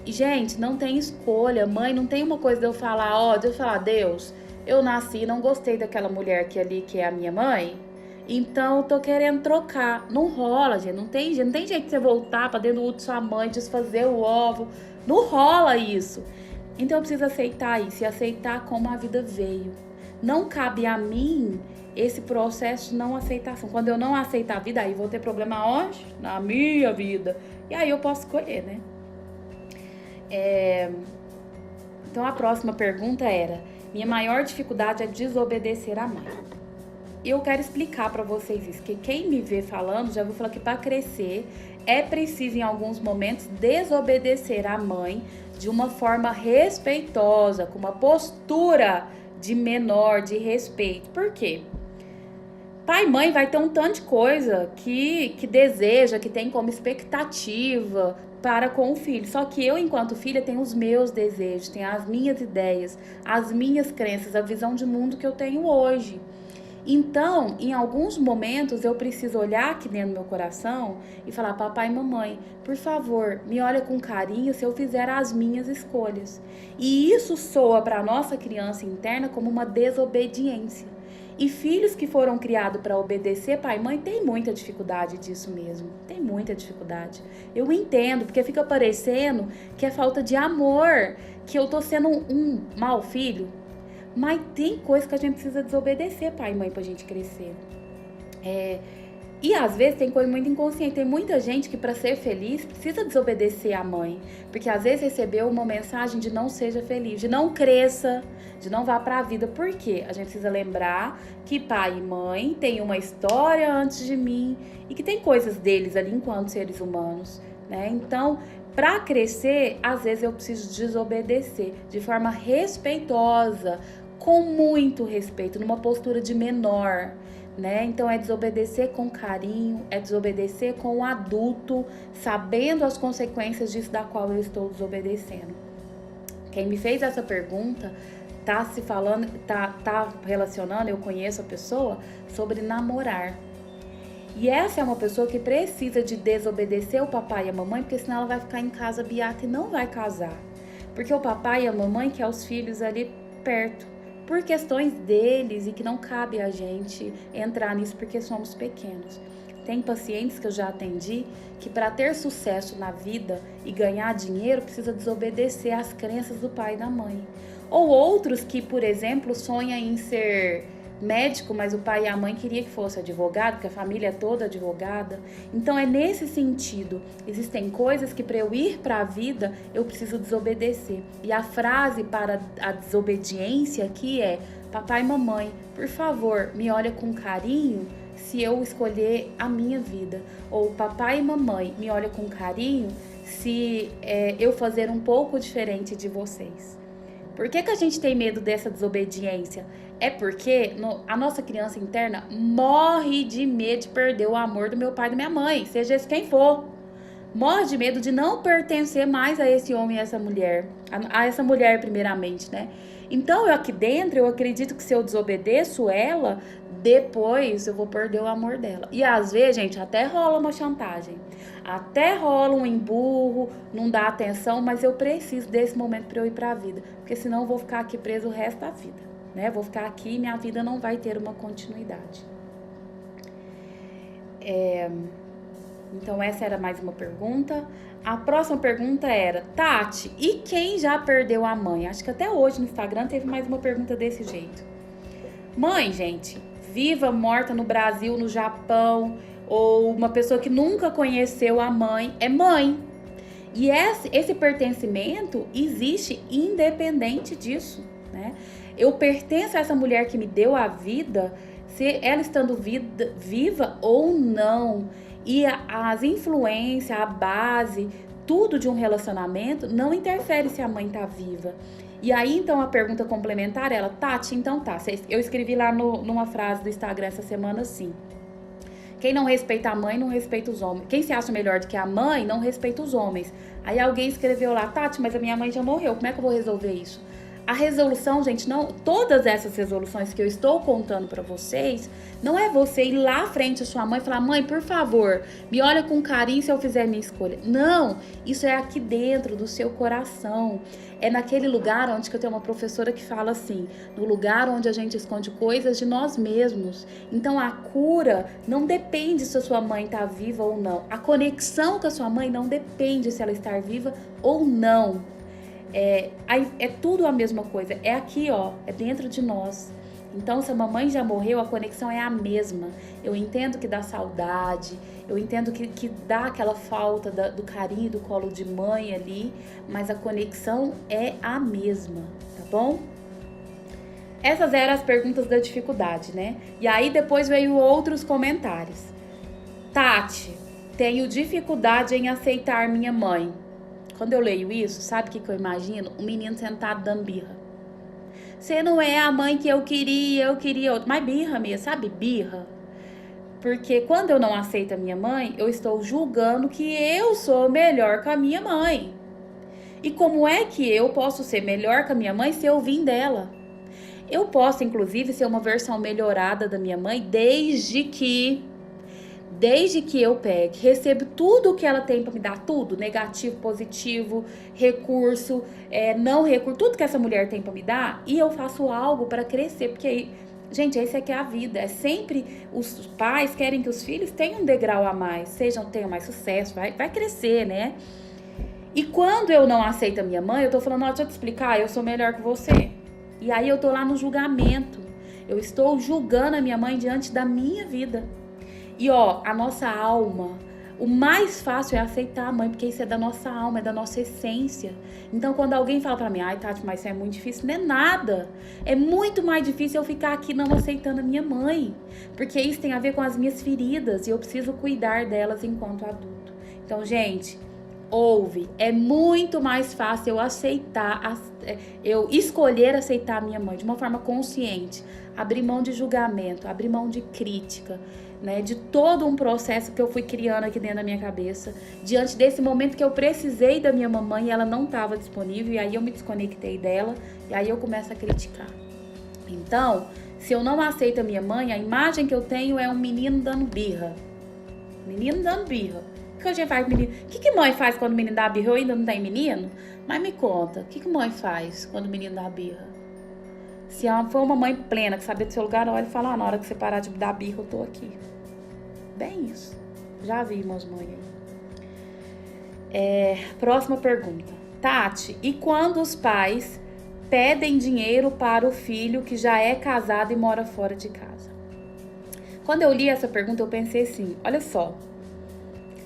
E, gente, não tem escolha. Mãe, não tem uma coisa de eu falar, Deus, eu nasci e não gostei daquela mulher que é a minha mãe, então eu tô querendo trocar. Não rola, gente, não tem jeito de você voltar para dentro do útero de sua mãe, desfazer o ovo. Não rola isso. Então eu preciso aceitar isso e aceitar como a vida veio. Não cabe a mim esse processo de não aceitação. Quando eu não aceitar a vida, aí vou ter problema onde? Na minha vida. E aí eu posso escolher, né? Então a próxima pergunta era: minha maior dificuldade é desobedecer a mãe. Eu quero explicar para vocês isso, que quem me vê falando, já vou falar que para crescer é preciso em alguns momentos desobedecer a mãe de uma forma respeitosa, com uma postura de menor, de respeito. Por quê? pai e mãe vai ter um tanto de coisa que deseja, que tem como expectativa para com o filho. Só que eu, enquanto filha, tenho os meus desejos, tenho as minhas ideias, as minhas crenças, a visão de mundo que eu tenho hoje. Então, em alguns momentos, eu preciso olhar aqui dentro do meu coração e falar: papai e mamãe, por favor, me olha com carinho se eu fizer as minhas escolhas. E isso soa para a nossa criança interna como uma desobediência. E filhos que foram criados para obedecer pai e mãe têm muita dificuldade disso mesmo. Tem muita dificuldade. Eu entendo, porque fica parecendo que é falta de amor, que eu tô sendo um mau filho. Mas tem coisa que a gente precisa desobedecer pai e mãe pra gente crescer. E às vezes tem coisa muito inconsciente. Tem muita gente que para ser feliz precisa desobedecer a mãe. Porque às vezes recebeu uma mensagem de não seja feliz, de não cresça, de não vá para a vida. Por quê? A gente precisa lembrar que pai e mãe têm uma história antes de mim e que tem coisas deles ali enquanto seres humanos, né? Então, para crescer, às vezes eu preciso desobedecer de forma respeitosa, com muito respeito, numa postura de menor, né? Então é desobedecer com carinho, é desobedecer com o adulto, sabendo as consequências disso da qual eu estou desobedecendo. Quem me fez essa pergunta tá se falando, tá relacionando, eu conheço a pessoa, sobre namorar. E essa é uma pessoa que precisa de desobedecer o papai e a mamãe, porque senão ela vai ficar em casa beata e não vai casar. Porque o papai e a mamãe quer os filhos ali perto, por questões deles, e que não cabe a gente entrar nisso porque somos pequenos. Tem pacientes que eu já atendi que para ter sucesso na vida e ganhar dinheiro precisa desobedecer às crenças do pai e da mãe. Ou outros que, por exemplo, sonham em ser médico, mas o pai e a mãe queria que fosse advogado, porque a família é toda advogada. Então é nesse sentido. Existem coisas que para eu ir para a vida eu preciso desobedecer. E a frase para a desobediência aqui é: papai e mamãe, por favor, me olha com carinho se eu escolher a minha vida. Ou papai e mamãe, me olha com carinho se eu fazer um pouco diferente de vocês. Por que a gente tem medo dessa desobediência? É porque a nossa criança interna morre de medo de perder o amor do meu pai e da minha mãe, seja esse quem for. Morre de medo de não pertencer mais a esse homem e a essa mulher. A essa mulher primeiramente, né? Então, eu aqui dentro, eu acredito que se eu desobedeço ela, depois eu vou perder o amor dela. E às vezes, gente, até rola uma chantagem. Até rola um emburro, não dá atenção, mas eu preciso desse momento para eu ir para a vida. Porque senão eu vou ficar aqui preso o resto da vida, né? Vou ficar aqui e minha vida não vai ter uma continuidade. Então essa era mais uma pergunta. A próxima pergunta era: Tati, e quem já perdeu a mãe? Acho que até hoje no Instagram teve mais uma pergunta desse jeito. Mãe, gente, viva, morta no Brasil, no Japão, ou uma pessoa que nunca conheceu a mãe, é mãe. E esse pertencimento existe independente disso, né? Eu pertenço a essa mulher que me deu a vida, se ela estando viva ou não. E as influências, a base, tudo de um relacionamento não interfere se a mãe tá viva. E aí, então, a pergunta complementar, ela: Tati, então tá. Eu escrevi lá numa frase do Instagram essa semana assim: quem não respeita a mãe, não respeita os homens. Quem se acha melhor do que a mãe, não respeita os homens. Aí alguém escreveu lá: Tati, mas a minha mãe já morreu, como é que eu vou resolver isso? A resolução, gente, não, todas essas resoluções que eu estou contando para vocês, não é você ir lá à frente à sua mãe e falar: mãe, por favor, me olha com carinho se eu fizer minha escolha. Não, isso é aqui dentro do seu coração. É naquele lugar onde que eu tenho uma professora que fala assim: no lugar onde a gente esconde coisas de nós mesmos. Então a cura não depende se a sua mãe está viva ou não. A conexão com a sua mãe não depende se ela está viva ou não. É tudo a mesma coisa, é aqui, ó, é dentro de nós. Então, se a mamãe já morreu, a conexão é a mesma. Eu entendo que dá saudade, eu entendo que dá aquela falta do carinho, do colo de mãe ali, mas a conexão é a mesma, tá bom? Essas eram as perguntas da dificuldade, né? E aí depois veio outros comentários. Tati, tenho dificuldade em aceitar minha mãe. Quando eu leio isso, sabe o que eu imagino? Um menino sentado dando birra. Você não é a mãe que eu queria outra. Mas birra mesmo, sabe? Birra. Porque quando eu não aceito a minha mãe, eu estou julgando que eu sou melhor que a minha mãe. E como é que eu posso ser melhor que a minha mãe se eu vim dela? Eu posso, inclusive, ser uma versão melhorada da minha mãe desde que eu pegue, recebo tudo o que ela tem para me dar, tudo, negativo, positivo, recurso, não recurso, tudo que essa mulher tem para me dar, e eu faço algo para crescer, porque aí, gente, essa é que é a vida, é sempre os pais querem que os filhos tenham um degrau a mais, tenham mais sucesso, vai crescer, né? E quando eu não aceito a minha mãe, eu tô falando, deixa eu te explicar, eu sou melhor que você. E aí eu tô lá no julgamento, eu estou julgando a minha mãe diante da minha vida. E a nossa alma, o mais fácil é aceitar a mãe, porque isso é da nossa alma, é da nossa essência. Então, quando alguém fala pra mim, ai, Tati, mas isso é muito difícil, não é nada. É muito mais difícil eu ficar aqui não aceitando a minha mãe, porque isso tem a ver com as minhas feridas e eu preciso cuidar delas enquanto adulto. Então, gente, é muito mais fácil eu aceitar, eu escolher aceitar a minha mãe de uma forma consciente, abrir mão de julgamento, abrir mão de crítica, né, de todo um processo que eu fui criando aqui dentro da minha cabeça, diante desse momento que eu precisei da minha mamãe e ela não estava disponível, e aí eu me desconectei dela, e aí eu começo a criticar. Então, se eu não aceito a minha mãe, a imagem que eu tenho é um menino dando birra. Menino dando birra. O que a gente faz com menino? O que mãe faz quando o menino dá birra? Eu ainda não tem menino? Mas me conta, o que mãe faz quando o menino dá birra? Se for uma mãe plena, que sabe do seu lugar, olha e fala, na hora que você parar de dar birra, eu tô aqui. Bem isso. Já vi umas mães aí. Próxima pergunta. Tati, e quando os pais pedem dinheiro para o filho que já é casado e mora fora de casa? Quando eu li essa pergunta, eu pensei assim, olha só.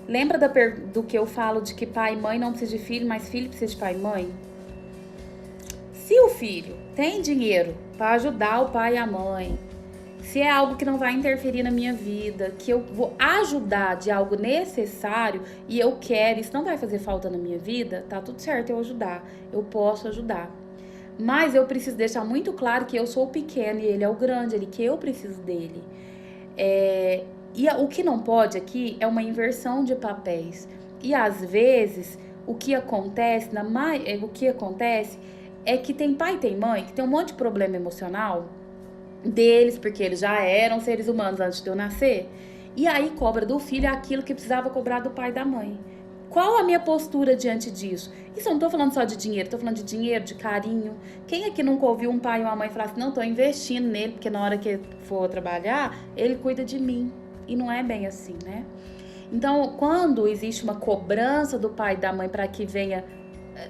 Lembra do que eu falo de que pai e mãe não precisam de filho, mas filho precisa de pai e mãe? Se o filho tem dinheiro para ajudar o pai e a mãe, se é algo que não vai interferir na minha vida, que eu vou ajudar de algo necessário e eu quero, isso não vai fazer falta na minha vida, tá tudo certo eu ajudar, eu posso ajudar. Mas eu preciso deixar muito claro que eu sou o pequeno e ele é o grande, que eu preciso dele. E o que não pode aqui é uma inversão de papéis. E às vezes, o que acontece é que tem pai e tem mãe que tem um monte de problema emocional deles, porque eles já eram seres humanos antes de eu nascer, e aí cobra do filho aquilo que precisava cobrar do pai e da mãe. Qual a minha postura diante disso? Isso eu não tô falando só de dinheiro, tô falando de dinheiro, de carinho. Quem aqui nunca ouviu um pai ou uma mãe falar assim, não, tô investindo nele, porque na hora que for trabalhar, ele cuida de mim. E não é bem assim, né? Então, quando existe uma cobrança do pai e da mãe para que venha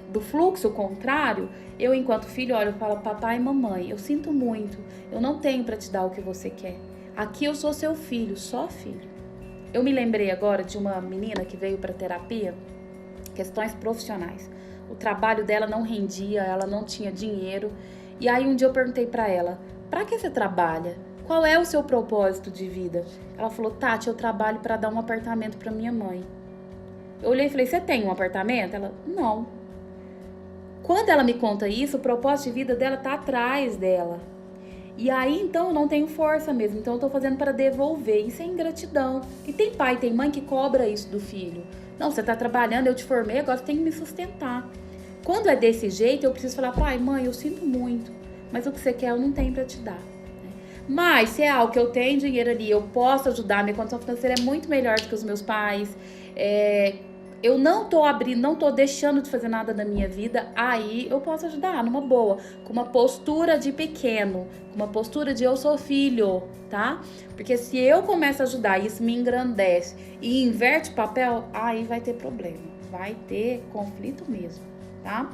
do fluxo contrário, eu, enquanto filho, olho e falo, papai e mamãe, eu sinto muito, eu não tenho para te dar o que você quer. Aqui eu sou seu filho, só filho. Eu me lembrei agora de uma menina que veio para terapia, questões profissionais. O trabalho dela não rendia, ela não tinha dinheiro. E aí um dia eu perguntei para ela, para que você trabalha? Qual é o seu propósito de vida? Ela falou, Tati, eu trabalho para dar um apartamento para minha mãe. Eu olhei e falei, você tem um apartamento? Ela, não. Quando ela me conta isso, o propósito de vida dela tá atrás dela. E aí, então, eu não tenho força mesmo. Então, eu tô fazendo para devolver. Isso é ingratidão. E tem pai, tem mãe que cobra isso do filho. Não, você tá trabalhando, eu te formei, agora você tem que me sustentar. Quando é desse jeito, eu preciso falar, pai, mãe, eu sinto muito, mas o que você quer eu não tenho para te dar. Mas se é algo que eu tenho dinheiro ali, eu posso ajudar, minha condição financeira é muito melhor do que os meus pais, eu não tô deixando de fazer nada da minha vida, aí eu posso ajudar numa boa, com uma postura de pequeno, com uma postura de eu sou filho, tá? Porque se eu começo a ajudar, isso me engrandece e inverte o papel, aí vai ter problema, vai ter conflito mesmo, tá?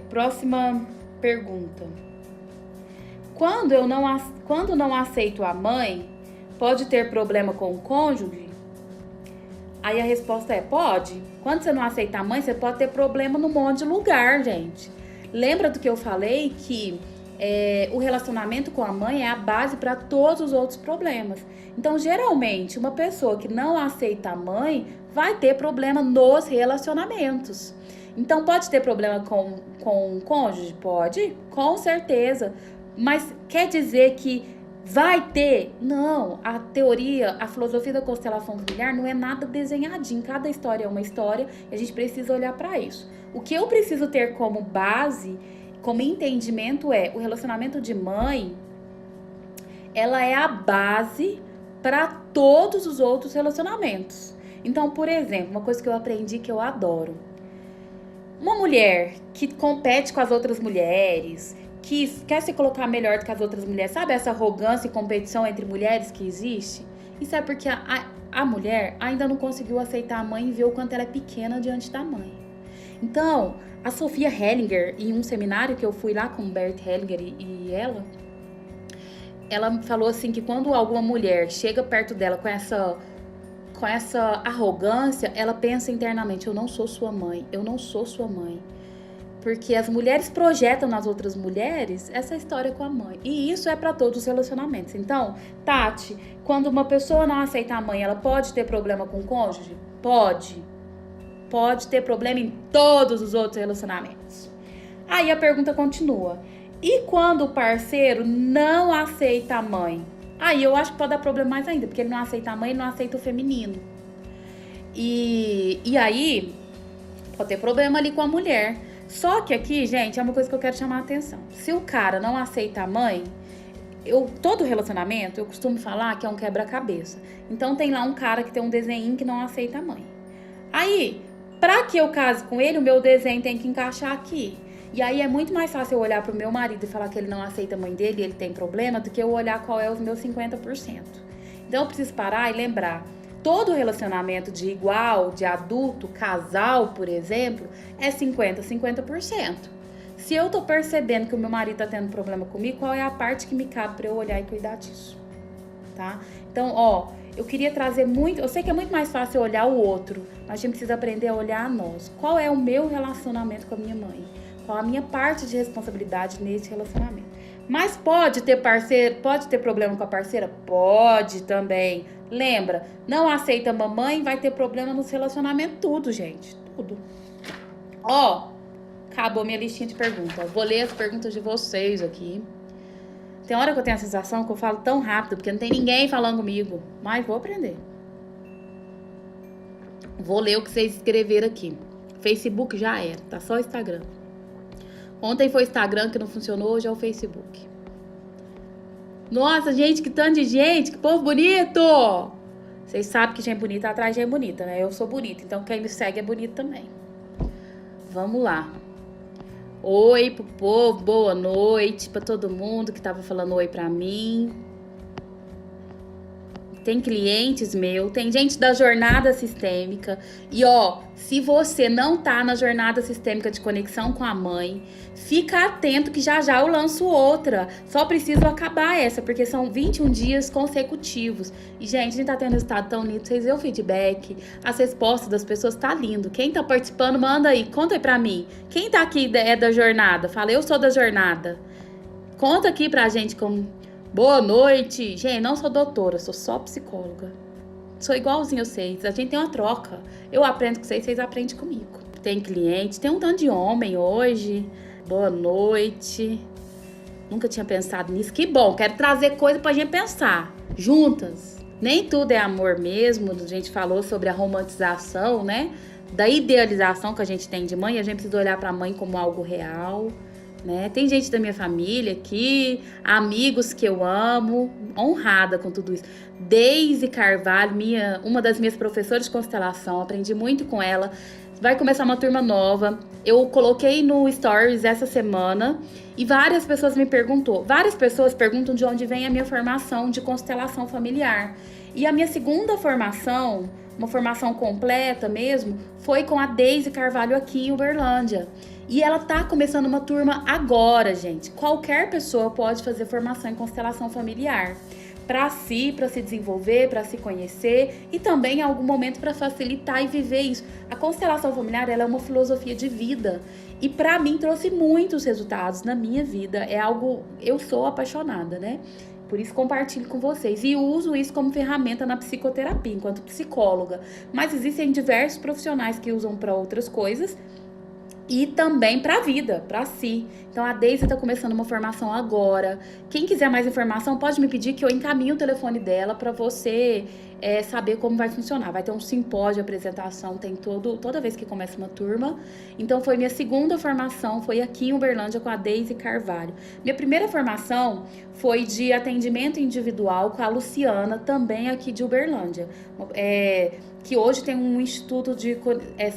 Próxima pergunta. Quando não aceito a mãe, pode ter problema com o cônjuge? Aí a resposta é, pode. Quando você não aceita a mãe, você pode ter problema num monte de lugar, gente. Lembra do que eu falei? Que o relacionamento com a mãe é a base para todos os outros problemas. Então, geralmente, uma pessoa que não aceita a mãe vai ter problema nos relacionamentos. Então, pode ter problema com o cônjuge? Pode, com certeza. Mas quer dizer que Vai ter? Não, a teoria, a filosofia da constelação familiar não é nada desenhadinho, cada história é uma história e a gente precisa olhar para isso. O que eu preciso ter como base, como entendimento é, o relacionamento de mãe, ela é a base para todos os outros relacionamentos. Então, por exemplo, uma coisa que eu aprendi que eu adoro. Uma mulher que compete com as outras mulheres, que quer se colocar melhor do que as outras mulheres, sabe essa arrogância e competição entre mulheres que existe? Isso é porque a mulher ainda não conseguiu aceitar a mãe e ver o quanto ela é pequena diante da mãe. Então, a Sofia Hellinger, em um seminário que eu fui lá com o Bert Hellinger e ela falou assim que quando alguma mulher chega perto dela com essa arrogância, ela pensa internamente, eu não sou sua mãe, eu não sou sua mãe. Porque as mulheres projetam nas outras mulheres essa história com a mãe. E isso é para todos os relacionamentos. Então, Tati, quando uma pessoa não aceita a mãe, ela pode ter problema com o cônjuge? Pode. Pode ter problema em todos os outros relacionamentos. Aí a pergunta continua. E quando o parceiro não aceita a mãe? Aí eu acho que pode dar problema mais ainda, porque ele não aceita a mãe, ele não aceita o feminino. E aí, pode ter problema ali com a mulher. Só que aqui, gente, é uma coisa que eu quero chamar a atenção. Se o cara não aceita a mãe, todo relacionamento, eu costumo falar que é um quebra-cabeça. Então tem lá um cara que tem um desenho que não aceita a mãe. Aí, pra que eu case com ele, o meu desenho tem que encaixar aqui. E aí é muito mais fácil eu olhar pro meu marido e falar que ele não aceita a mãe dele e ele tem problema, do que eu olhar qual é os meus 50%. Então eu preciso parar e lembrar. Todo relacionamento de igual, de adulto, casal, por exemplo, é 50%. Se eu tô percebendo que o meu marido tá tendo problema comigo, qual é a parte que me cabe pra eu olhar e cuidar disso? Tá? Então, eu queria trazer muito... Eu sei que é muito mais fácil olhar o outro, mas a gente precisa aprender a olhar a nós. Qual é o meu relacionamento com a minha mãe? Qual a minha parte de responsabilidade nesse relacionamento? Mas pode ter parceiro, pode ter problema com a parceira? Pode também. Lembra, não aceita a mamãe, vai ter problema no relacionamento, tudo, gente. Tudo. Acabou minha listinha de perguntas. Vou ler as perguntas de vocês aqui. Tem hora que eu tenho a sensação que eu falo tão rápido, porque não tem ninguém falando comigo. Mas vou aprender. Vou ler o que vocês escreveram aqui. Facebook já era, tá só o Instagram. Ontem foi o Instagram que não funcionou, hoje é o Facebook. Nossa, gente, que tanto de gente, que povo bonito! Vocês sabem que gente bonita atrás de gente bonita, né? Eu sou bonita, então quem me segue é bonito também. Vamos lá. Oi pro povo, boa noite pra todo mundo que tava falando oi pra mim. Tem clientes meus, tem gente da jornada sistêmica. E se você não tá na jornada sistêmica de conexão com a mãe, fica atento que já já eu lanço outra. Só preciso acabar essa, porque são 21 dias consecutivos. E, gente, a gente tá tendo resultado tão lindo. Vocês veem o feedback, as respostas das pessoas, tá lindo. Quem tá participando, manda aí, conta aí pra mim. Quem tá aqui é da jornada? Fala, eu sou da jornada. Conta aqui pra gente como... Boa noite. Gente, não sou doutora, sou só psicóloga. Sou igualzinho a vocês. A gente tem uma troca. Eu aprendo com vocês, vocês aprendem comigo. Tem cliente, tem um tanto de homem hoje. Boa noite. Nunca tinha pensado nisso. Que bom, quero trazer coisa pra gente pensar. Juntas. Nem tudo é amor mesmo. A gente falou sobre a romantização, né? Da idealização que a gente tem de mãe. A gente precisa olhar pra mãe como algo real. Né? Tem gente da minha família aqui, amigos que eu amo, honrada com tudo isso. Deise Carvalho, uma das minhas professoras de constelação, aprendi muito com ela. Vai começar uma turma nova. Eu coloquei no Stories essa semana e várias pessoas perguntam de onde vem a minha formação de constelação familiar. E a minha segunda formação, uma formação completa mesmo, foi com a Deise Carvalho aqui em Uberlândia. E ela tá começando uma turma agora, gente. Qualquer pessoa pode fazer formação em constelação familiar. Para se desenvolver, para se conhecer e também em algum momento para facilitar e viver isso. A constelação familiar, ela é uma filosofia de vida. E para mim trouxe muitos resultados na minha vida. É algo... Eu sou apaixonada, né? Por isso compartilho com vocês. E uso isso como ferramenta na psicoterapia, enquanto psicóloga. Mas existem diversos profissionais que usam para outras coisas. e também para a vida, para si. Então a Deise está começando uma formação agora. Quem quiser mais informação pode me pedir que eu encaminhe o telefone dela para você saber como vai funcionar. Vai ter um simpósio, apresentação, tem toda vez que começa uma turma. Então foi minha segunda formação, foi aqui em Uberlândia com a Deise Carvalho. Minha primeira formação foi de atendimento individual com a Luciana, também aqui de Uberlândia. Que hoje tem um instituto de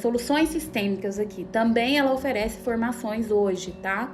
soluções sistêmicas aqui. Também ela oferece formações hoje, tá?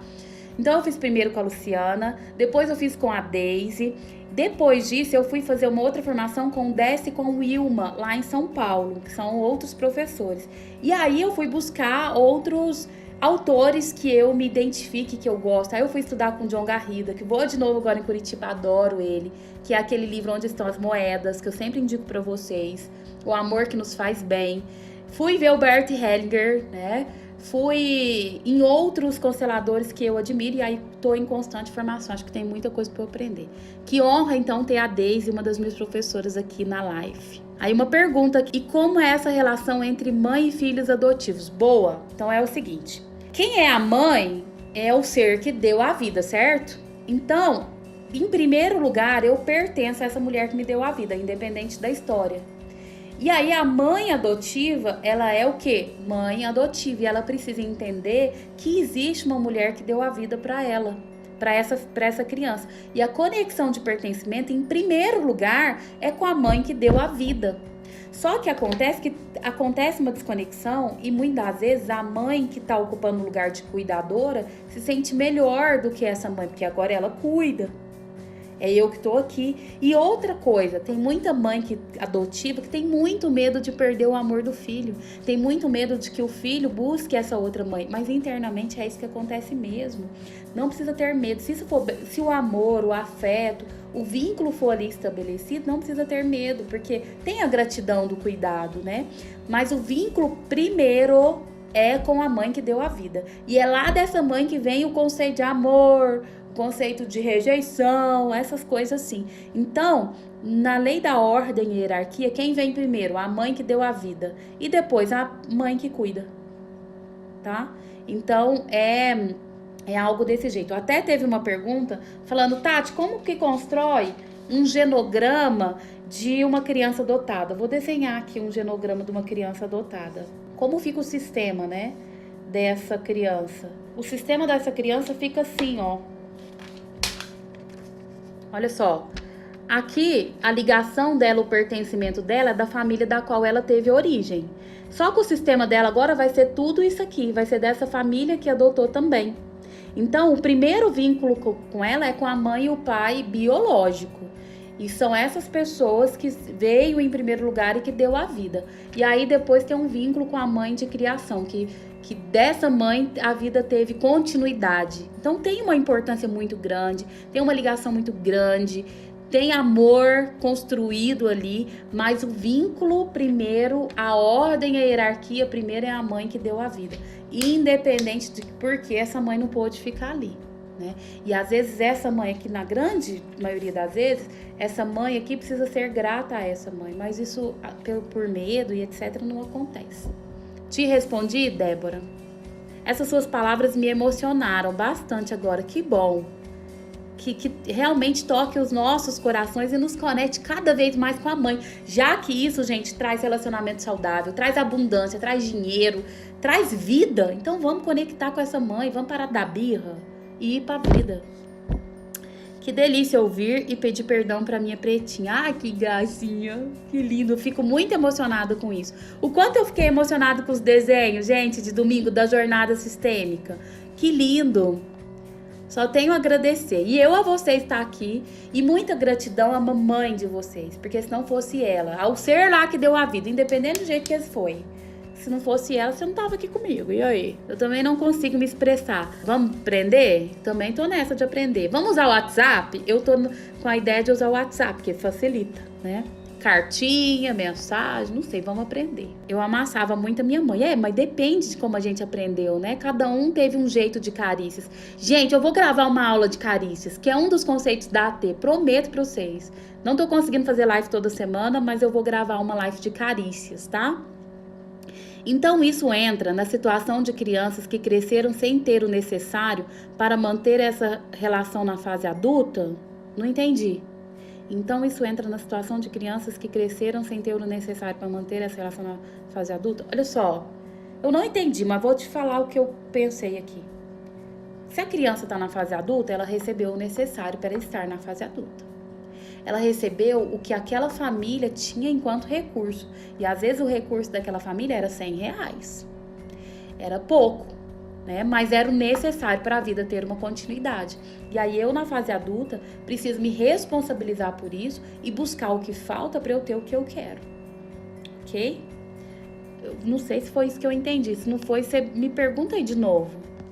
Então eu fiz primeiro com a Luciana, depois eu fiz com a Deise. Depois disso eu fui fazer uma outra formação com o Desce e com o Wilma, lá em São Paulo, que são outros professores. E aí eu fui buscar outros autores que eu me identifique, que eu gosto. Aí eu fui estudar com o John Garrida, que vou de novo agora em Curitiba, adoro ele, que é aquele livro Onde Estão as Moedas, que eu sempre indico para vocês. O Amor que Nos Faz Bem. Fui ver o Bert Hellinger, né? Fui em outros consteladores que eu admiro e aí tô em constante formação. Acho que tem muita coisa para eu aprender. Que honra, então, ter a Deise, uma das minhas professoras aqui na live. Aí uma pergunta, e como é essa relação entre mãe e filhos adotivos? Boa! Então é o seguinte, quem é a mãe é o ser que deu a vida, certo? Então, em primeiro lugar, eu pertenço a essa mulher que me deu a vida, independente da história. E aí a mãe adotiva, ela é o quê? Mãe adotiva. E ela precisa entender que existe uma mulher que deu a vida para ela, para essa criança. E a conexão de pertencimento, em primeiro lugar, é com a mãe que deu a vida. Só que acontece uma desconexão e muitas vezes a mãe que está ocupando o lugar de cuidadora se sente melhor do que essa mãe, porque agora ela cuida. É eu que tô aqui. E outra coisa, tem muita mãe adotiva que tem muito medo de perder o amor do filho. Tem muito medo de que o filho busque essa outra mãe. Mas internamente é isso que acontece mesmo. Não precisa ter medo. Se o amor, o afeto, o vínculo for ali estabelecido, não precisa ter medo. Porque tem a gratidão do cuidado, né? Mas o vínculo primeiro é com a mãe que deu a vida. E é lá dessa mãe que vem o conceito de amor, conceito de rejeição, essas coisas assim. Então, na lei da ordem e hierarquia, quem vem primeiro? A mãe que deu a vida e depois a mãe que cuida, tá? Então, é algo desse jeito. Até teve uma pergunta falando, Tati, como que constrói um genograma de uma criança adotada? Vou desenhar aqui um genograma de uma criança adotada. Como fica o sistema, né, dessa criança? O sistema dessa criança fica assim, ó. Olha só, aqui a ligação dela, o pertencimento dela é da família da qual ela teve origem. Só que o sistema dela agora vai ser tudo isso aqui, vai ser dessa família que adotou também. Então, o primeiro vínculo com ela é com a mãe e o pai biológico. E são essas pessoas que veio em primeiro lugar e que deu a vida. E aí depois tem um vínculo com a mãe de criação, que dessa mãe a vida teve continuidade. Então tem uma importância muito grande, tem uma ligação muito grande, tem amor construído ali, mas o vínculo primeiro, a ordem, a hierarquia primeiro é a mãe que deu a vida. Independente de porque essa mãe não pôde ficar ali, né? E às vezes essa mãe aqui, na grande maioria das vezes, essa mãe aqui precisa ser grata a essa mãe, mas isso por medo e etc não acontece. Te respondi, Débora? Essas suas palavras me emocionaram bastante agora. Que bom. Que realmente toque os nossos corações e nos conecte cada vez mais com a mãe. Já que isso, gente, traz relacionamento saudável, traz abundância, traz dinheiro, traz vida. Então vamos conectar com essa mãe, vamos parar da birra e ir pra vida. Que delícia ouvir e pedir perdão pra minha pretinha. Ai, que gracinha, que lindo. Eu fico muito emocionada com isso. O quanto eu fiquei emocionada com os desenhos, gente, de domingo da jornada sistêmica. Que lindo. Só tenho a agradecer. E eu a vocês estar aqui. E muita gratidão à mamãe de vocês. Porque se não fosse ela, ao ser lá que deu a vida, independente do jeito que foi. Se não fosse ela, você não tava aqui comigo. E aí? Eu também não consigo me expressar. Vamos aprender? Também tô nessa de aprender. Vamos usar o WhatsApp? Eu tô com a ideia de usar o WhatsApp, porque facilita, né? Cartinha, mensagem, não sei, vamos aprender. Eu amassava muito a minha mãe. Mas depende de como a gente aprendeu, né? Cada um teve um jeito de carícias. Gente, eu vou gravar uma aula de carícias, que é um dos conceitos da AT. Prometo pra vocês. Não tô conseguindo fazer live toda semana, mas eu vou gravar uma live de carícias, tá? Então isso entra na situação de crianças que cresceram sem ter o necessário para manter essa relação na fase adulta? Não entendi. Então isso entra na situação de crianças que cresceram sem ter o necessário para manter essa relação na fase adulta? Olha só, eu não entendi, mas vou te falar o que eu pensei aqui. Se a criança está na fase adulta, ela recebeu o necessário para estar na fase adulta. Ela recebeu o que aquela família tinha enquanto recurso. E às vezes o recurso daquela família era R$100. Era pouco, né? Mas era o necessário para a vida ter uma continuidade. E aí eu, na fase adulta, preciso me responsabilizar por isso e buscar o que falta para eu ter o que eu quero. Ok? Eu não sei se foi isso que eu entendi. Se não foi, você me pergunta aí de novo.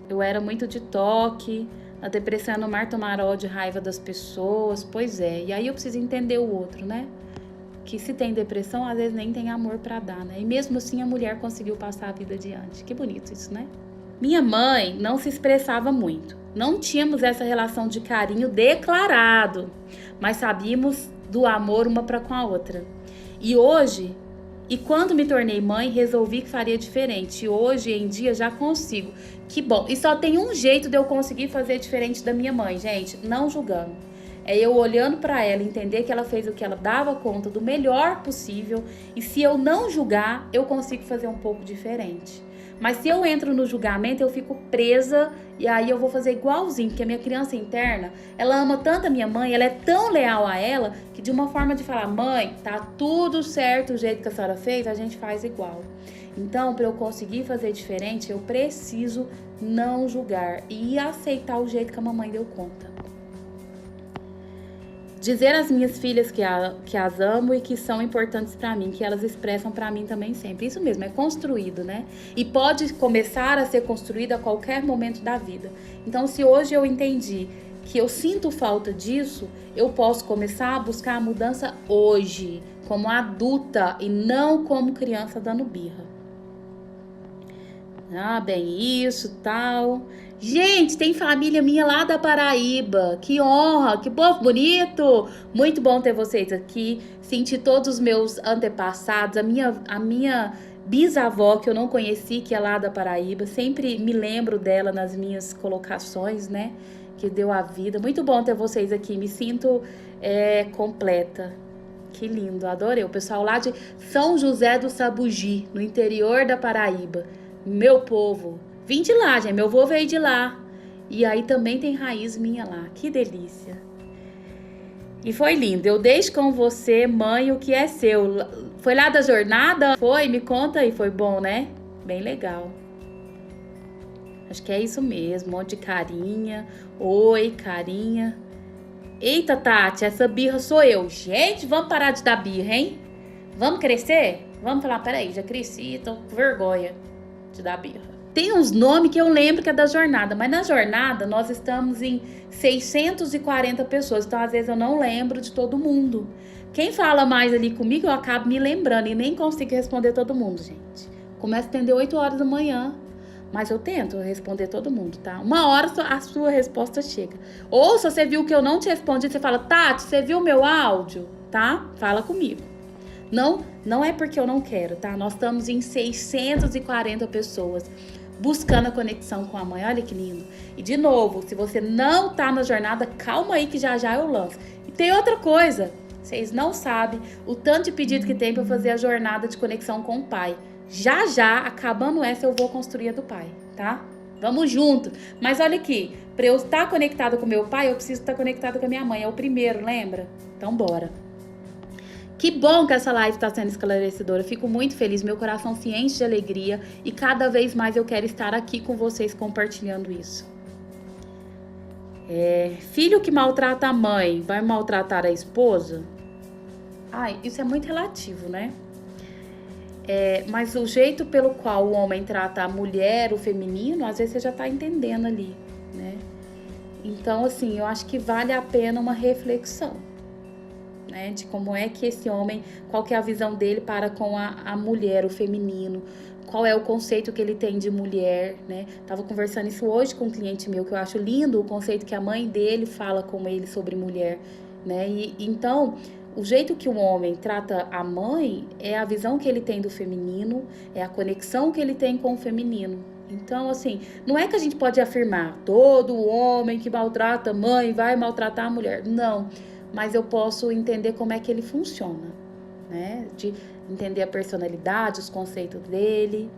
Eu era muito de toque. A depressão é no mar tomaró de raiva das pessoas, pois é. E aí eu preciso entender o outro, né? Que se tem depressão, às vezes nem tem amor pra dar, né? E mesmo assim a mulher conseguiu passar a vida adiante. Que bonito isso, né? Minha mãe não se expressava muito. Não tínhamos essa relação de carinho declarado, mas sabíamos do amor uma para com a outra. E quando me tornei mãe, resolvi que faria diferente. E hoje em dia já consigo. Que bom. E só tem um jeito de eu conseguir fazer diferente da minha mãe, gente. Não julgando. É eu olhando pra ela, entender que ela fez o que ela dava conta do melhor possível. E se eu não julgar, eu consigo fazer um pouco diferente. Mas se eu entro no julgamento, eu fico presa e aí eu vou fazer igualzinho, porque a minha criança interna, ela ama tanto a minha mãe, ela é tão leal a ela, que de uma forma de falar, mãe, tá tudo certo o jeito que a senhora fez, a gente faz igual. Então, para eu conseguir fazer diferente, eu preciso não julgar e aceitar o jeito que a mamãe deu conta. Dizer às minhas filhas que as amo e que são importantes pra mim, que elas expressam pra mim também sempre. Isso mesmo, é construído, né? E pode começar a ser construído a qualquer momento da vida. Então, se hoje eu entendi que eu sinto falta disso, eu posso começar a buscar a mudança hoje, como adulta e não como criança dando birra. Ah, bem, isso, tal. Gente, tem família minha lá da Paraíba. Que honra, que povo bonito. Muito bom ter vocês aqui. Senti todos os meus antepassados, a minha bisavó que eu não conheci, que é lá da Paraíba. Sempre me lembro dela nas minhas colocações, né? Que deu a vida. Muito bom ter vocês aqui. Me sinto completa. Que lindo, adorei. O pessoal lá de São José do Sabugi, no interior da Paraíba. Meu povo, vim de lá, gente. Meu avô veio de lá. E aí também tem raiz minha lá. Que delícia. E foi lindo. Eu deixo com você, mãe, o que é seu. Foi lá da jornada? Foi? Me conta aí. Foi bom, né? Bem legal. Acho que é isso mesmo. Um monte de carinha. Oi, carinha. Eita, Tati, essa birra sou eu. Gente, vamos parar de dar birra, hein? Vamos crescer? Vamos falar, peraí, já cresci, tô com vergonha de dar birra. Tem uns nomes que eu lembro que é da jornada, mas na jornada nós estamos em 640 pessoas, então às vezes eu não lembro de todo mundo. Quem fala mais ali comigo, eu acabo me lembrando e nem consigo responder todo mundo, gente. Começo a atender 8 horas da manhã, mas eu tento responder todo mundo, tá? 1 hora a sua resposta chega. Ou se você viu que eu não te respondi, você fala, Tati, você viu meu áudio? Tá? Fala comigo. Não é porque eu não quero, tá? Nós estamos em 640 pessoas buscando a conexão com a mãe. Olha que lindo. E de novo, se você não tá na jornada, calma aí que já eu lanço. E tem outra coisa. Vocês não sabem o tanto de pedido que tem para fazer a jornada de conexão com o pai. Já, acabando essa, eu vou construir a do pai, tá? Vamos junto. Mas olha aqui, para eu estar conectada com meu pai, eu preciso estar conectada com a minha mãe. É o primeiro, lembra? Então, bora. Que bom que essa live está sendo esclarecedora. Eu fico muito feliz, meu coração se enche de alegria e cada vez mais eu quero estar aqui com vocês compartilhando isso. Filho que maltrata a mãe vai maltratar a esposa? Ai, isso é muito relativo, né? Mas o jeito pelo qual o homem trata a mulher, o feminino, às vezes você já tá entendendo ali, né? Então, assim, eu acho que vale a pena uma reflexão, né? De como é que esse homem, qual que é a visão dele para com a mulher, o feminino, qual é o conceito que ele tem de mulher, né? Tava conversando isso hoje com um cliente meu, que eu acho lindo o conceito que a mãe dele fala com ele sobre mulher, né? E então, o jeito que o homem trata a mãe é a visão que ele tem do feminino, é a conexão que ele tem com o feminino. Então, assim, não é que a gente pode afirmar todo homem que maltrata a mãe vai maltratar a mulher. Não, mas eu posso entender como é que ele funciona, né? De entender a personalidade, os conceitos dele.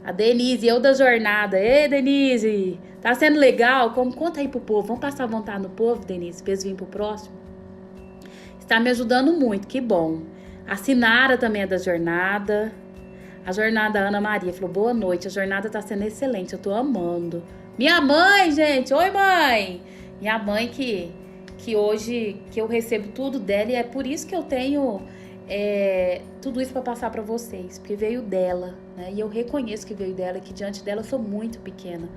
A Denise, eu da jornada. Ei, Denise, tá sendo legal? Conta aí pro povo. Vamos passar a vontade no povo, Denise, pra eles virem pro próximo. Está me ajudando muito, que bom. A Sinara também é da jornada. A jornada Ana Maria falou, boa noite, a jornada tá sendo excelente, eu tô amando. Minha mãe, gente, oi mãe. Minha mãe que hoje, que eu recebo tudo dela e é por isso que eu tenho tudo isso para passar para vocês, porque veio dela, né? E eu reconheço que veio dela, que diante dela eu sou muito pequena.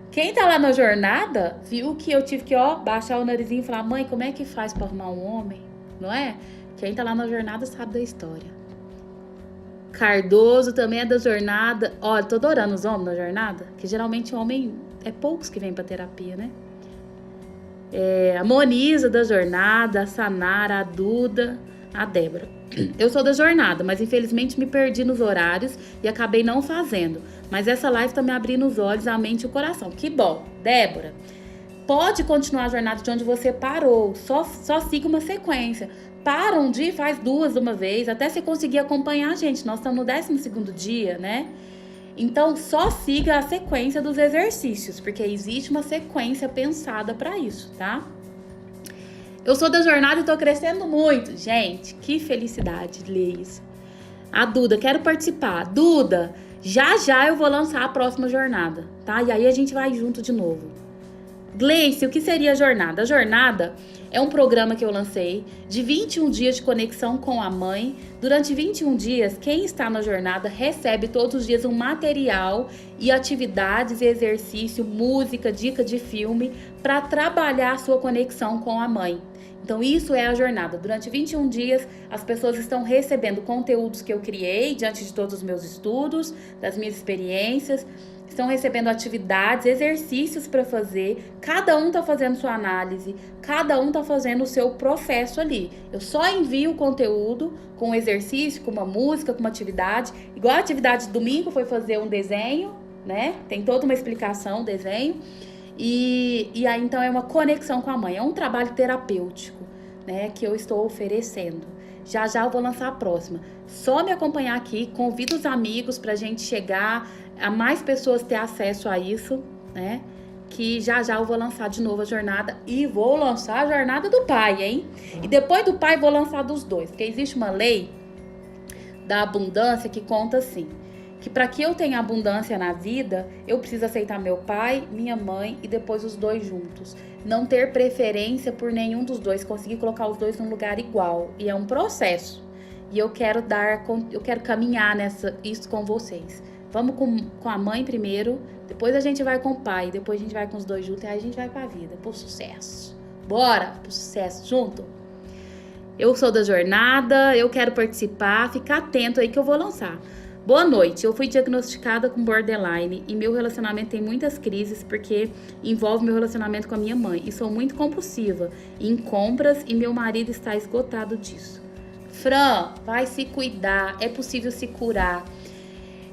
Quem tá lá na jornada, viu que eu tive que, baixar o narizinho e falar, mãe, como é que faz para arrumar um homem? Não é? Quem tá lá na jornada sabe da história. Cardoso também é da jornada. Olha, tô adorando os homens na jornada, que geralmente homem é poucos que vêm pra terapia, né? A Moniza da jornada, a Sanara, a Duda, a Débora. Eu sou da jornada, mas infelizmente me perdi nos horários e acabei não fazendo. Mas essa live tá me abrindo os olhos, a mente e o coração. Que bom, Débora. Pode continuar a jornada de onde você parou. Só siga uma sequência. Para um dia e faz 2 de uma vez, até você conseguir acompanhar a gente. Nós estamos no 12º dia, né? Então, só siga a sequência dos exercícios, porque existe uma sequência pensada para isso, tá? Eu sou da jornada e tô crescendo muito. Gente, que felicidade ler isso. A Duda, quero participar. Duda, já eu vou lançar a próxima jornada, tá? E aí a gente vai junto de novo. Gleice, o que seria a jornada? A jornada é um programa que eu lancei de 21 dias de conexão com a mãe. Durante 21 dias, quem está na jornada recebe todos os dias um material e atividades e exercício, música, dica de filme para trabalhar a sua conexão com a mãe. Então, isso é a jornada. Durante 21 dias, as pessoas estão recebendo conteúdos que eu criei diante de todos os meus estudos, das minhas experiências. Estão recebendo atividades, exercícios para fazer. Cada um está fazendo sua análise, cada um está fazendo o seu processo ali. Eu só envio o conteúdo com um exercício, com uma música, com uma atividade. Igual a atividade de domingo foi fazer um desenho, né? Tem toda uma explicação, o desenho. E aí, então, é uma conexão com a mãe. É um trabalho terapêutico, né? Que eu estou oferecendo. Já eu vou lançar a próxima. Só me acompanhar aqui, convido os amigos pra gente chegar a mais pessoas ter acesso a isso, né? Que já eu vou lançar de novo a jornada e vou lançar a jornada do pai, hein? E depois do pai vou lançar dos dois, porque existe uma lei da abundância que conta assim, que para que eu tenha abundância na vida, eu preciso aceitar meu pai, minha mãe e depois os dois juntos. Não ter preferência por nenhum dos dois, conseguir colocar os dois num lugar igual. E é um processo. E eu quero caminhar isso com vocês. Vamos com a mãe primeiro, depois a gente vai com o pai, depois a gente vai com os dois juntos e aí a gente vai pra vida, pro sucesso. Bora pro sucesso junto? Eu sou da jornada, eu quero participar, fica atento aí que eu vou lançar. Boa noite, eu fui diagnosticada com borderline e meu relacionamento tem muitas crises porque envolve meu relacionamento com a minha mãe. E sou muito compulsiva em compras e meu marido está esgotado disso. Fran, vai se cuidar, é possível se curar.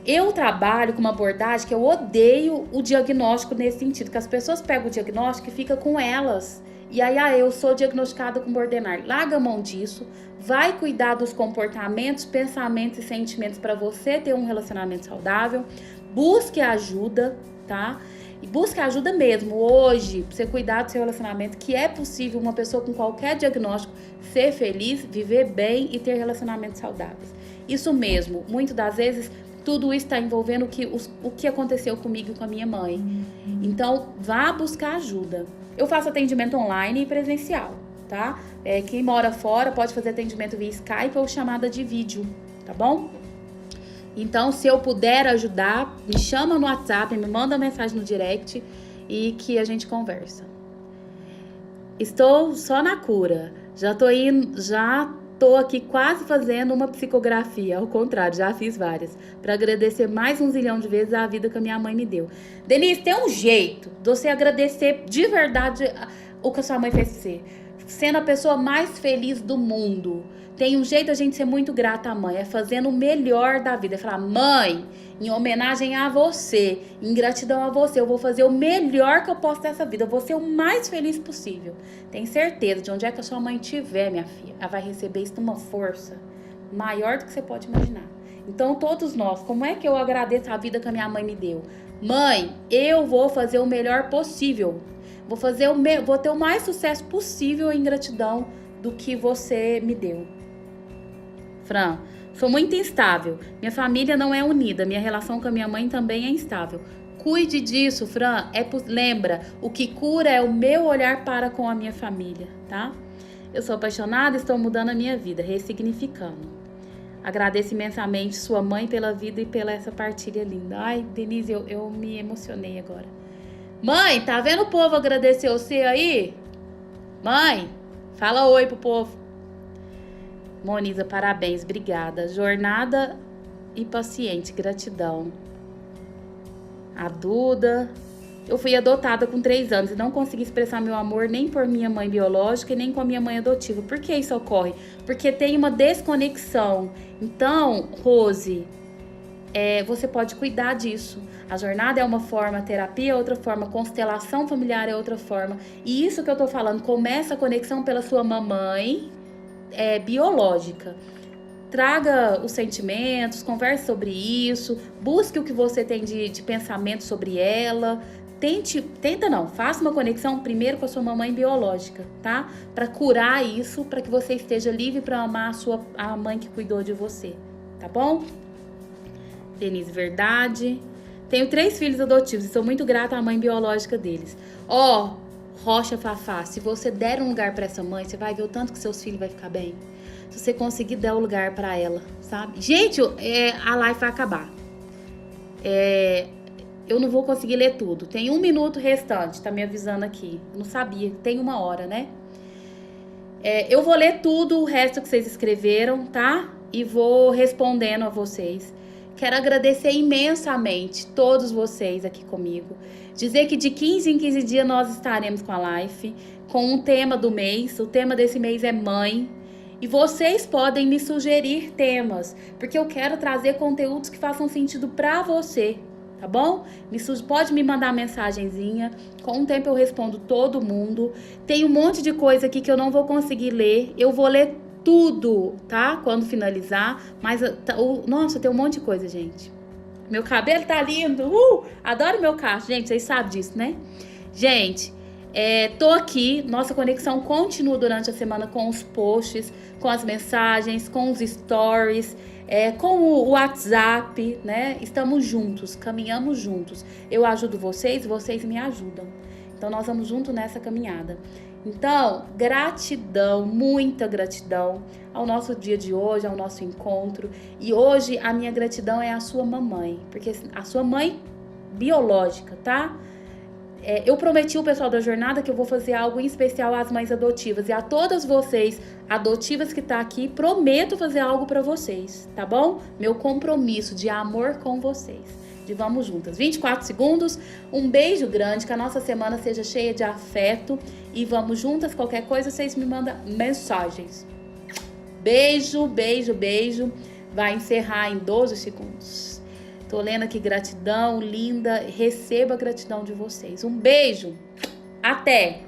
Eu trabalho com uma abordagem que eu odeio o diagnóstico nesse sentido, que as pessoas pegam o diagnóstico e ficam com elas. E aí, eu sou diagnosticada com borderline. Larga a mão disso, vai cuidar dos comportamentos, pensamentos e sentimentos para você ter um relacionamento saudável. Busque ajuda, tá? E busque ajuda mesmo, hoje, pra você cuidar do seu relacionamento, que é possível uma pessoa com qualquer diagnóstico ser feliz, viver bem e ter relacionamentos saudáveis. Isso mesmo, muitas das vezes, tudo isso está envolvendo o que aconteceu comigo e com a minha mãe. Então, vá buscar ajuda. Eu faço atendimento online e presencial, tá? Quem mora fora pode fazer atendimento via Skype ou chamada de vídeo, tá bom? Então, se eu puder ajudar, me chama no WhatsApp, me manda mensagem no direct e que a gente conversa. Estou só na cura. Já tô aqui quase fazendo uma psicografia, ao contrário, já fiz várias, para agradecer mais 1 zilhão de vezes a vida que a minha mãe me deu. Denise, tem um jeito de você agradecer de verdade o que a sua mãe fez pra você. sendo a pessoa mais feliz do mundo. Tem um jeito a gente ser muito grata à mãe, é fazendo o melhor da vida. É falar, mãe, em homenagem a você, em gratidão a você, eu vou fazer o melhor que eu posso dessa vida. Eu vou ser o mais feliz possível. Tem certeza, de onde é que a sua mãe estiver, minha filha, ela vai receber isso de uma força maior do que você pode imaginar. Então, todos nós, como é que eu agradeço a vida que a minha mãe me deu? Mãe, eu vou fazer o melhor possível. Vou ter o mais sucesso possível em gratidão do que você me deu. Fran, sou muito instável. Minha família não é unida. Minha relação com a minha mãe também é instável. Cuide disso, Fran. Lembra, o que cura é o meu olhar para com a minha família, tá? Eu sou apaixonada e estou mudando a minha vida, ressignificando. Agradeço imensamente sua mãe pela vida e pela essa partilha linda. Ai, Denise, eu me emocionei agora. Mãe, tá vendo o povo agradecer você aí? Mãe, fala oi pro povo. Moniza, parabéns, obrigada. Jornada e paciente, gratidão. A Duda. Eu fui adotada com 3 anos e não consegui expressar meu amor nem por minha mãe biológica e nem com a minha mãe adotiva. Por que isso ocorre? Porque tem uma desconexão. Então, Rose, você pode cuidar disso. A jornada é uma forma, terapia é outra forma, constelação familiar é outra forma. E isso que eu tô falando, começa a conexão pela sua mamãe biológica. Traga os sentimentos, converse sobre isso, busque o que você tem de pensamento sobre ela. Faça uma conexão primeiro com a sua mamãe biológica, tá? Para curar isso, para que você esteja livre para amar a mãe que cuidou de você, tá bom? Denise, verdade. Tenho 3 filhos adotivos e sou muito grata à mãe biológica deles. Rocha Fafá, se você der um lugar para essa mãe, você vai ver o tanto que seus filhos vai ficar bem. Se você conseguir dar o lugar para ela, sabe? Gente, a live vai acabar. Eu não vou conseguir ler tudo. Tem 1 minuto restante, tá me avisando aqui. Eu não sabia, tem 1 hora, né? Eu vou ler tudo, o resto que vocês escreveram, tá? E vou respondendo a vocês. Quero agradecer imensamente todos vocês aqui comigo. Dizer que de 15 em 15 dias nós estaremos com a live, com um tema do mês. O tema desse mês é mãe. E vocês podem me sugerir temas, porque eu quero trazer conteúdos que façam sentido pra você, tá bom? Pode me mandar mensagenzinha, com o tempo eu respondo todo mundo. Tem um monte de coisa aqui que eu não vou conseguir ler, eu vou ler tudo, tá? Quando finalizar, mas, nossa, tem um monte de coisa, gente. Meu cabelo tá lindo, adoro meu cacho, gente, vocês sabem disso, né? Gente, tô aqui, nossa conexão continua durante a semana com os posts, com as mensagens, com os stories, com o WhatsApp, né? Estamos juntos, caminhamos juntos. Eu ajudo vocês me ajudam. Então, nós vamos juntos nessa caminhada. Então, gratidão, muita gratidão ao nosso dia de hoje, ao nosso encontro. E hoje, a minha gratidão é a sua mamãe, porque a sua mãe biológica, tá? Eu prometi ao pessoal da jornada que eu vou fazer algo em especial às mães adotivas. E a todas vocês, adotivas que tá aqui, prometo fazer algo pra vocês, tá bom? Meu compromisso de amor com vocês. De vamos juntas. 24 segundos, um beijo grande, que a nossa semana seja cheia de afeto. E vamos juntas, qualquer coisa, vocês me mandam mensagens. Beijo, beijo, beijo. Vai encerrar em 12 segundos. Tô lendo aqui, gratidão, linda. Receba a gratidão de vocês. Um beijo. Até!